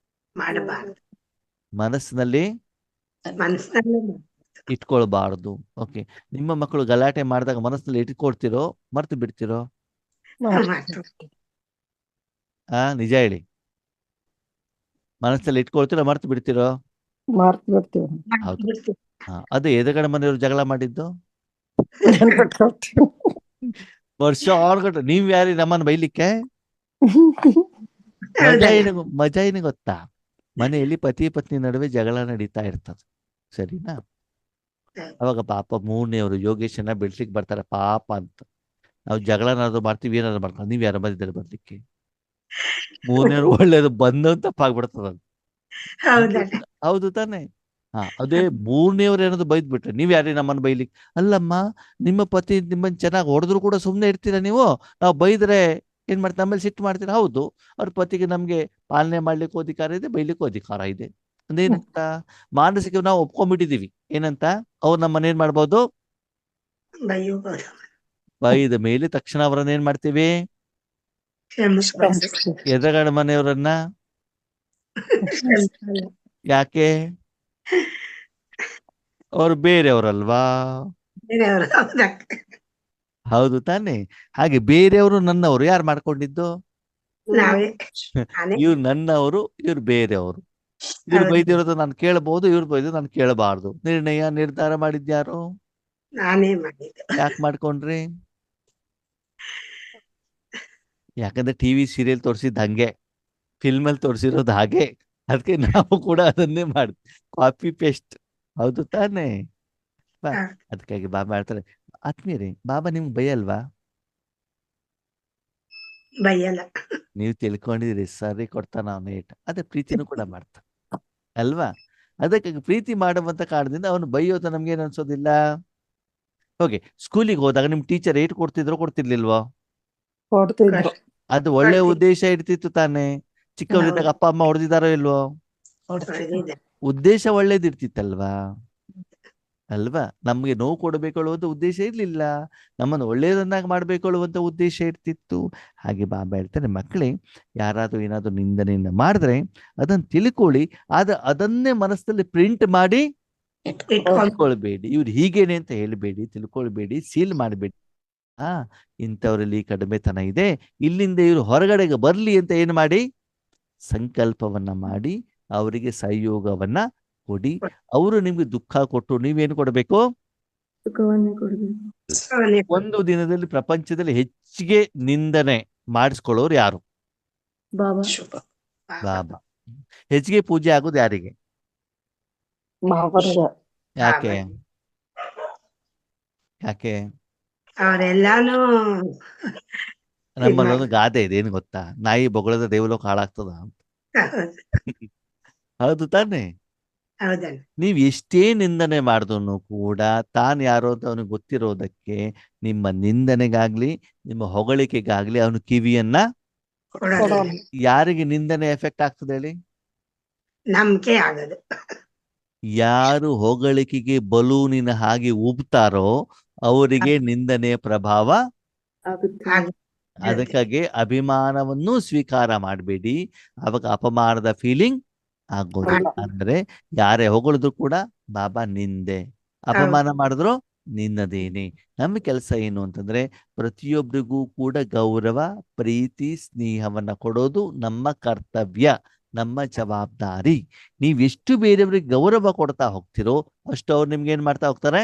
ಮಾಡಬಾರ್ದು. ಮನಸ್ಸಿನಲ್ಲಿ ಮನಸ್ಸಿನಲ್ಲೇ ಇಟ್ಕೊಳ್ಬಾರ್ದು. ಓಕೆ, ನಿಮ್ಮ ಮಕ್ಕಳು ಗಲಾಟೆ ಮಾಡಿದಾಗ ಮನಸ್ಸಿನಲ್ಲಿ ಇಟ್ಕೊಳ್ತಿರೋ ಮರ್ತು ಬಿಡ್ತಿರೋ? ನಿಜ ಹೇಳಿ, ಮನಸ್ಸಲ್ಲಿ ಇಟ್ಕೊಳ್ತಿರೋ ಮರ್ತು ಬಿಡ್ತಿರೋ? ಮಾರ್ತ್ ಬಿಡ್ತೀವಿ. ಹೌದು. ಅದು ಎದುರುಗಡೆ ಮನೆಯವರು ಜಗಳ ಮಾಡಿದ್ದು ವರ್ಷ ಆರ್ಗಟ್ಟು. ನೀವ್ ಯಾರಿ ನಮ್ಮನ್ನು ಬೈಲಿಕ್ಕೆ? ಮಜಾ ಏನು ಗೊತ್ತಾ? ಮನೆಯಲ್ಲಿ ಪತಿ ಪತ್ನಿ ನಡುವೆ ಜಗಳ ನಡೀತಾ ಇರ್ತದೆ, ಸರಿನಾ? ಅವಾಗ ಪಾಪ ಮೂರನೇವರು ಯೋಗೇಶನ್ನ ಬಿಡ್ಲಿಕ್ಕೆ ಬರ್ತಾರೆ ಪಾಪ ಅಂತ. ನಾವು ಜಗಳನಾದ್ರು ಮಾಡ್ತೀವಿ, ಏನಾದ್ರು ಮಾಡ್ಕೊಂಡು ನೀವ್ ಯಾರ ಮಧ್ಯದಲ್ಲಿ ಬರ್ಲಿಕ್ಕೆ? ಮೂರನೇವರು ಒಳ್ಳೇದು ಬಂದಂತ ತಪ್ಪಾಗ್ಬಿಡ್ತದ. ಹೌದಣ್ಣ. ಹೌದು ತಾನೆ? ಅದೇ ಮೂರನೇವ್ರು ಏನಾದ್ರು ಬೈದ್ ಬಿಟ್ರೆ ನೀವ್ ಯಾರೇ ನಮ್ಮನ್ನ ಬೈಲಿಕ್ಕೆ? ಅಲ್ಲಮ್ಮ, ನಿಮ್ಮ ಪತಿ ನಿಮ್ಮನ್ನ ಚೆನ್ನಾಗಿ ಹೊಡೆದ್ರು ಕೂಡ ಸುಮ್ನೆ ಇರ್ತೀರಾ ನೀವು? ನಾವು ಬೈದ್ರೆ ಏನ್ ಮಾಡ್ತೀರಾ? ನಮ್ಮಲ್ಲಿ ಸಿಟ್ಟು ಮಾಡ್ತೀರಾ? ಹೌದು. ಅವ್ರ ಪತಿಗೆ ನಮ್ಗೆ ಪಾಲನೆ ಮಾಡ್ಲಿಕ್ಕೂ ಅಧಿಕಾರ ಇದೆ, ಬೈಲಿಕ್ಕೂ ಅಧಿಕಾರ ಇದೆ. ಅಂದೇನಂತ ಮಾನಸಿಕ ನಾವು ಒಪ್ಕೊಂಡ್ಬಿಟ್ಟಿದೀವಿ. ಏನಂತ? ಅವ್ರು ನಮ್ಮನ್ನ ಏನ್ ಮಾಡ್ಬೋದು? ಬೈಯಬಹುದು, ಬೈದ ಮೇಲೆ ತಕ್ಷಣ ಅವರನ್ನ ಏನ್ ಮಾಡ್ತೀವಿ? ಕ್ಷಮಿಸ್ಬೋದು. ಎದುರುಗಡೆ ಮನೆಯವರನ್ನ ಕ್ಷಮಿಸಲ್ಲ. ಯಾಕೆ? ಅವ್ರು ಬೇರೆಯವರಲ್ವಾ? ಬೇರೆಯವರು ಹೌದಕ್ಕ. ಹೌದು ತಾನೆ? ಹಾಗೆ ಬೇರೆಯವರು ನನ್ನವರು ಯಾರು ಮಾಡ್ಕೊಂಡಿದ್ದು? ನಾವೇ. ನಾನೇ. ಇವ್ರು ನನ್ನವರು, ಇವ್ರು ಬೇರೆಯವರು. ಇವ್ರು ಹೌದು. ಬೈದಿರೋದು ನಾನು ಕೇಳಬಹುದು, ಇವ್ರು ಬೈದಿರೋದು ನಾನು ಕೇಳಬಾರ್ದು. ನಿರ್ಧಾರ ಮಾಡಿದ್ಯಾರು? ನಾನೇ ಮಾಡಿದ್ದು. ಯಾಕೆ ಮಾಡ್ಕೊಂಡ್ರಿ? ಯಾಕಂದ್ರೆ ಟಿವಿ ಸೀರಿಯಲ್ ತೋರಿಸಿದ್ ಹಂಗೆ, ಫಿಲ್ಮ್ ಅಲ್ಲಿ ತೋರಿಸಿರೋದು ಹಾಗೆ. ಅದಕ್ಕೆ ನಾವು ಕೂಡ ಅದನ್ನೇ ಮಾಡ್ತೀವಿ, ಕಾಪಿ ಪೇಸ್ಟ್. ಹೌದು ತಾನೆ? ಹೌದು. ಅದಕ್ಕಾಗಿ ಬಾಬಾ ಹೇಳ್ತಾರೆ, ಆತ್ಮೀಯರೇ, ಬಾಬಾ ನಿಮ್ಗೆ ಬೈಯಲ್ವಾ? ಬೈಯಲ್ಲ. ನೀವು ತಿಳ್ಕೊಂಡಿದ್ದೀರಿ ಸರಿ ಕೊಡ್ತಾನ ಅವನೇಟ್, ಅದೇ ಪ್ರೀತಿನೂ ಕೂಡ ಮಾಡ್ತಾನೆ ಅಲ್ವಾ? ಅದಕ್ಕಾಗಿ ಪ್ರೀತಿ ಮಾಡುವಂತ ಕಾರಣದಿಂದ ಅವನು ಬೈಯೋದು ನಮ್ಗೇನು ಅನ್ಸೋದಿಲ್ಲ. ಓಕೆ, ಸ್ಕೂಲಿಗೆ ಹೋದಾಗ ನಿಮ್ ಟೀಚರ್ ಏಟ್ ಕೊಡ್ತಿದ್ರೋ ಕೊಡ್ತಿರ್ಲಿಲ್ವೋ? ಕೊಡ್ತಿದ್ರು. ಅದು ಒಳ್ಳೆ ಕೊಡ್ತಿದ್ರು. ಉದ್ದೇಶ ಇರ್ತಿತ್ತು ತಾನೆ. ಚಿಕ್ಕವರಿದ್ದಾಗ ಅಪ್ಪ ಅಮ್ಮ ಹೊಡೆದಿದ್ದಾರೋ ಇಲ್ವೋ? ಹೊಡೆದಿದ್ದೆ. ಉದ್ದೇಶ ಒಳ್ಳೇದಿರ್ತಿತ್ತಲ್ವಾ? ಅಲ್ವಾ? ನಮ್ಗೆ ನೋವು ಕೊಡಬೇಕು ಅನ್ನುವಂಥ ಉದ್ದೇಶ ಇರ್ಲಿಲ್ಲ, ನಮ್ಮನ್ನು ಒಳ್ಳೆಯದನ್ನಾಗಿ ಮಾಡ್ಬೇಕು ಅನ್ನುವಂಥ ಉದ್ದೇಶ ಇರ್ತಿತ್ತು. ಹಾಗೆ ಬಾಬಾ ಹೇಳ್ತಾರೆ, ಮಕ್ಕಳೇ, ಯಾರಾದ್ರೂ ಏನಾದ್ರು ನಿಂದನೆಯನ್ನ ಮಾಡಿದ್ರೆ ಅದನ್ನ ತಿಳ್ಕೊಳ್ಳಿ, ಅದನ್ನೇ ಮನಸ್ಸಲ್ಲಿ ಪ್ರಿಂಟ್ ಮಾಡಿ ಇಟ್ಕೊಳ್ಬೇಡಿ. ಇವ್ರು ಹೀಗೇನೆ ಅಂತ ಹೇಳ್ಬೇಡಿ, ತಿಳ್ಕೊಳ್ಬೇಡಿ, ಸೀಲ್ ಮಾಡಬೇಡಿ. ಇಂಥವ್ರಲ್ಲಿ ಕಡಿಮೆತನ ಇದೆ, ಇಲ್ಲಿಂದ ಇವ್ರು ಹೊರಗಡೆಗೆ ಬರ್ಲಿ ಅಂತ ಏನು ಮಾಡಿ? ಸಂಕಲ್ಪವನ್ನ ಮಾಡಿ ಅವರಿಗೆ ಸಹಯೋಗವನ್ನ ಕೊಡಿ. ಅವರು ನಿಮ್ಗೆ ದುಃಖ ಕೊಟ್ಟು ನೀವೇನು ಕೊಡಬೇಕು? ಸುಖವನ್ನೇ ಕೊಡ್ಬೇಕು. ಒಂದು ದಿನದಲ್ಲಿ ಪ್ರಪಂಚದಲ್ಲಿ ಹೆಚ್ಚಿಗೆ ನಿಂದನೆ ಮಾಡಿಸ್ಕೊಳ್ಳೋರು ಯಾರು? ಬಾಬಾ. ಬಾಬಾ. ಹೆಚ್ಚಿಗೆ ಪೂಜೆ ಆಗೋದು ಯಾರಿಗೆ? ಬಾಬರ್ಗೆ. ಯಾಕೆ? ಯಾಕೆ? ಅವರೆಲ್ಲಾನು ನಮ್ಮಲ್ಲೊಂದು ಗಾದೆ ಇದೆ, ಏನು ಗೊತ್ತಾ? ನಾಯಿ ಬೊಗಳದ ದೇವಲೋಕ ಹಾಳಾಗ್ತದ ಅಂತ. ಹೌದು ತಾನೆ? ಹೌದಣ್ಣ. ನೀವ್ ಎಷ್ಟೇ ನಿಂದನೆ ಮಾಡಿದ್ರು ಕೂಡ ತಾನು ಯಾರೋ ಅಂತ ಅವನಿಗೆ ಗೊತ್ತಿರೋದಕ್ಕೆ ನಿಮ್ಮ ನಿಂದನೆಗಾಗ್ಲಿ ನಿಮ್ಮ ಹೊಗಳಿಕೆಗಾಗ್ಲಿ ಅವನು ಕಿವಿಯನ್ನ ಕೊಡೋದಿಲ್ಲ. ಯಾರಿಗೆ ನಿಂದನೆ ಎಫೆಕ್ಟ್ ಆಗ್ತದೆ ಹೇಳಿ? ನಂಬಿಕೆ ಆಗೋದು. ಯಾರು ಹೊಗಳಿಕೆಗೆ ಬಲೂನಿನ ಹಾಗೆ ಉಬ್ತಾರೋ ಅವರಿಗೆ ನಿಂದನೆಯ ಪ್ರಭಾವ ಆಗುತ್ತೆ. ಆಗುತ್ತೆ. ಅದಕ್ಕಾಗಿ ಅಭಿಮಾನವನ್ನು ಸ್ವೀಕಾರ ಮಾಡಬೇಡಿ, ಅವಾಗ ಅಪಮಾನದ ಫೀಲಿಂಗ್ ಆಗೋದು. ಅಂದ್ರೆ ಯಾರೇ ಹೊಗಳಿದ್ರು ಕೂಡ ಬಾಬಾ ನಿಂದೆ, ಅಪಮಾನ ಮಾಡಿದ್ರು ನಿನ್ನದೇನೆ. ನಮ್ಮ ಕೆಲಸ ಏನು ಅಂತಂದ್ರೆ ಪ್ರತಿಯೊಬ್ಬರಿಗೂ ಕೂಡ ಗೌರವ, ಪ್ರೀತಿ, ಸ್ನೇಹವನ್ನ ಕೊಡೋದು ನಮ್ಮ ಕರ್ತವ್ಯ, ನಮ್ಮ ಜವಾಬ್ದಾರಿ. ನೀವೆಷ್ಟು ಬೇರೆಯವ್ರಿಗೆ ಗೌರವ ಕೊಡ್ತಾ ಹೋಗ್ತಿರೋ ಅಷ್ಟು ಅವ್ರು ನಿಮ್ಗೆ ಏನ್ ಮಾಡ್ತಾ ಹೋಗ್ತಾರೆ?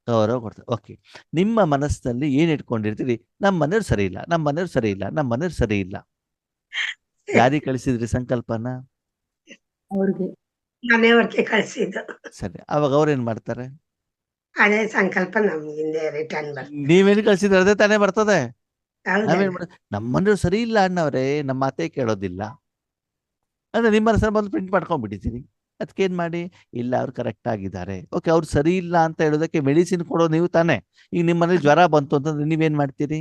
ಗೌರವ ಕೊಡ್ತಾರೆ. ಓಕೆ, ನಿಮ್ಮ ಮನಸ್ಸಿನಲ್ಲಿ ಏನ್ ಇಟ್ಕೊಂಡಿರ್ತೀರಿ? ನಮ್ಮ ಮನೆಯವ್ರು ಸರಿ ಇಲ್ಲ, ನಮ್ಮ ಮನೆಯವ್ರು ಸರಿ ಇಲ್ಲ, ನಮ್ಮ ಮನೆಯವ್ರು ಸರಿ ಇಲ್ಲ. ಯಾರಿಗೆ ಕಳಿಸಿದ್ರಿ ಸಂಕಲ್ಪನ? ಅವ್ರಿಗೆ. ಮನೆಯವ್ರಿಗೆ ಕಳ್ಸಿದ್ದು. ಸರಿ, ಅವಾಗ ಅವ್ರೇನ್ ಮಾಡ್ತಾರೆ? ಅದೇ ಸಂಕಲ್ಪ ನಮ್ಗಿಂದೆ ರಿಟರ್ನ್ ಬರ್ತದೆ. ನೀವೇನು ಕಳ್ಸಿದ್ರೆ ಅದೇ ತಾನೇ ಬರ್ತದೆ. ಹೌದಣ್ಣ. ನಾವೇನ್ ಮಾಡ, ನಮ್ಮ ಮನೆಯವ್ರು ಸರಿ ಇಲ್ಲ ಅಣ್ಣವ್ರೆ, ನಮ್ಮ ಮಾತೇ ಕೇಳೋದಿಲ್ಲ ಅಂದ್ರೆ ನಿಮ್ಮ ಮನಸ್ಸಲ್ಲಿ ಬಂದು ಪ್ರಿಂಟ್ ಮಾಡ್ಕೊಂಡ್ಬಿಟ್ಟಿದ್ದೀರಿ. ಅದಕ್ಕೇನ್ ಮಾಡಿ? ಇಲ್ಲ, ಅವ್ರು ಕರೆಕ್ಟ್ ಆಗಿದ್ದಾರೆ. ಓಕೆ, ಅವ್ರು ಸರಿ ಇಲ್ಲ ಅಂತ ಹೇಳೋದಕ್ಕೆ ಮೆಡಿಸಿನ್ ಕೊಡೋ ನೀವು ತಾನೆ. ಈಗ ನಿಮ್ಮ ಮನೇಲಿ ಜ್ವರ ಬಂತು ಅಂತಂದ್ರೆ ನೀವೇನ್ ಮಾಡ್ತೀರಿ?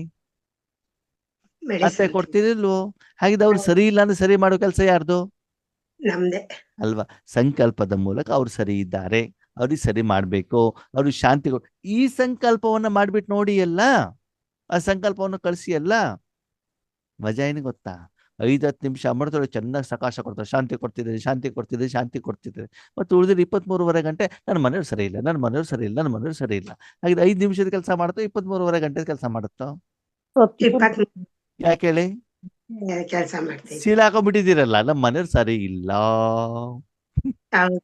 ಮತ್ತೆ ಮೆಡಿಸಿನ್ ಕೊಡ್ತೀರಿಲ್ವೋ? ಹಾಗಿದ್ರೆ ಅವ್ರು ಸರಿ ಇಲ್ಲ ಅಂದ್ರೆ ಸರಿ ಮಾಡೋ ಕೆಲಸ ಯಾರ್ದು? ನಮ್ದೇ. ಅಲ್ವಾ? ಸಂಕಲ್ಪದ ಮೂಲಕ ಅವ್ರು ಸರಿ ಇದ್ದಾರೆ, ಅವ್ರಿಗೆ ಸರಿ ಮಾಡ್ಬೇಕು, ಅವ್ರಿಗೆ ಶಾಂತಿ ಈ ಸಂಕಲ್ಪವನ್ನ ಮಾಡ್ಬಿಟ್ಟು ನೋಡಿ ಎಲ್ಲ, ಆ ಸಂಕಲ್ಪವನ್ನು ಕಳಿಸಿ ಎಲ್ಲ. ಮಜಾ ಏನು ಗೊತ್ತಾ? 5-10 ನಿಮಿಷ ಅಮೃತದೊಳಗೆ ಚೆನ್ನಾಗಿ ಸಕಾಶ ಕೊಡ್ತಾರೆ, ಶಾಂತಿ ಕೊಡ್ತಿದ್ದಾರೆ, ಶಾಂತಿ ಕೊಡ್ತಿದ್ದಾರೆ, ಶಾಂತಿ ಕೊಡ್ತಿದ್ದಾರೆ. ಮತ್ತು ಉಳಿದ್ರೆ 23.5 ಗಂಟೆ ನನ್ನ ಮನೆಯವ್ರು ಸರಿ ಇಲ್ಲ, ನನ್ನ ಮನೆಯವ್ರು ಸರಿ ಇಲ್ಲ, ನನ್ನ ಮನೆಯವ್ರು ಸರಿ ಇಲ್ಲ. ಹಾಗೆ 5 ನಿಮಿಷದ ಕೆಲಸ ಮಾಡುತ್ತೋ 23.5 ಗಂಟೆ ಕೆಲಸ ಮಾಡುತ್ತೋ? 20 ಯಾಕೆ ಹೇಳಿ? ಕೆಲಸ ಮಾಡ್ತೀವಿ. ಸೀಲ್ ಹಾಕೊಂಡ್ಬಿಟ್ಟಿದ್ದೀರಲ್ಲ, ನಮ್ಮ ಮನೆಯವ್ರು ಸರಿ ಇಲ್ಲ. ಹೌದು.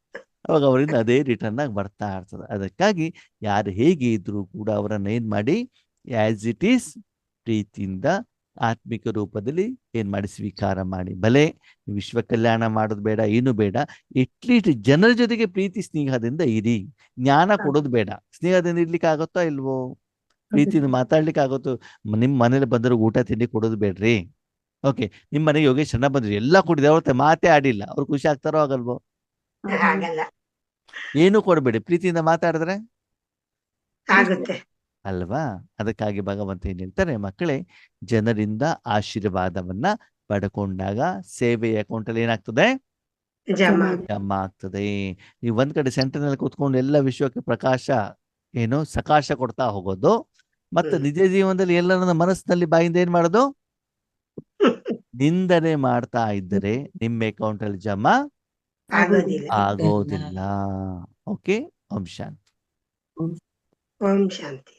ಅವಾಗ ಅವರಿಂದ ಅದೇ ರಿಟರ್ನ್ ಆಗಿ ಬರ್ತಾ ಇರ್ತದೆ. ಅದಕ್ಕಾಗಿ ಯಾರು ಹೇಗೆ ಇದ್ರು ಕೂಡ ಅವರನ್ನ ಏನ್ ಮಾಡಿ, ಆಸ್ ಇಟ್ ಈಸ್ ಪ್ರೀತಿಯಿಂದ ಆತ್ಮಿಕ ರೂಪದಲ್ಲಿ ಏನ್ ಮಾಡಿ ಸ್ವೀಕಾರ ಮಾಡಿ. ಭಲೆ ವಿಶ್ವ ಕಲ್ಯಾಣ ಮಾಡೋದು ಬೇಡ, ಏನು ಬೇಡ, ಎಟ್ಲೀಸ್ಟ್ ಜನರ ಜೊತೆಗೆ ಪ್ರೀತಿ ಸ್ನೇಹದಿಂದ ಇರಿ. ಜ್ಞಾನ ಕೊಡೋದು ಬೇಡ, ಸ್ನೇಹದಿಂದ ಇರ್ಲಿಕ್ಕೆ ಆಗುತ್ತೋ ಇಲ್ವೋ? ಪ್ರೀತಿಯಿಂದ ಮಾತಾಡ್ಲಿಕ್ಕೆ ಆಗುತ್ತೋ? ನಿಮ್ ಮನೇಲಿ ಬಂದರೂ ಊಟ ತಿಂಡಿ ಕೊಡೋದು ಬೇಡ್ರಿ. ಓಕೆ, ನಿಮ್ಮ ಮನೆಗೆ ಯೋಗೇಶ್ ಅಣ್ಣ ಬಂದ್ರು, ಎಲ್ಲ ಕೊಟ್ಟಿದೆ, ಅವ್ರ ಹತ್ರ ಮಾತೇ ಆಡಿಲ್ಲ, ಅವ್ರು ಖುಷಿ ಆಗ್ತಾರೋ ಆಗಲ್ವೋ? ಆಗಲ್ಲ, ಏನು ಕೊಡಬೇಡಿ, ಪ್ರೀತಿಯಿಂದ ಮಾತಾಡಿದ್ರೆ ಆಗುತ್ತೆ. ಅಲ್ವಾ? ಅದಕ್ಕಾಗಿ ಭಗವಂತ ಏನ್ ಹೇಳ್ತಾರೆ, ಮಕ್ಕಳೇ, ಜನರಿಂದ ಆಶೀರ್ವಾದವನ್ನ ಪಡ್ಕೊಂಡಾಗ ಸೇವೆಯ ಅಕೌಂಟಲ್ಲಿ ಏನಾಗ್ತದೆ? ಜಮಾ ಜಮಾ ಆಗ್ತದೆ. ನೀವು ಒಂದ್ ಕಡೆ ಸೆಂಟರ್ನಲ್ಲಿ ಕೂತ್ಕೊಂಡು ಎಲ್ಲ ವಿಶ್ವಕ್ಕೆ ಪ್ರಕಾಶ ಏನು ಸಕಾಶ ಕೊಡ್ತಾ ಹೋಗೋದು, ಮತ್ತೆ ನಿಜ ಜೀವನದಲ್ಲಿ ಎಲ್ಲ ನನ್ನ ಮನಸ್ಸಿನಲ್ಲಿ ಬಾಯಿಂದ ಏನ್ ಮಾಡೋದು? ನಿಂದನೆ ಮಾಡ್ತಾ ಇದ್ದರೆ ನಿಮ್ಮ ಅಕೌಂಟ್ ಅಲ್ಲಿ ಜಮಾ ಆಗೋದಿಲ್ಲ. ಆಗೋದಿಲ್ಲ. ಓಕೆ, ಓಂ ಶಾಂತಿ. ಓಂ ಶಾಂತಿ.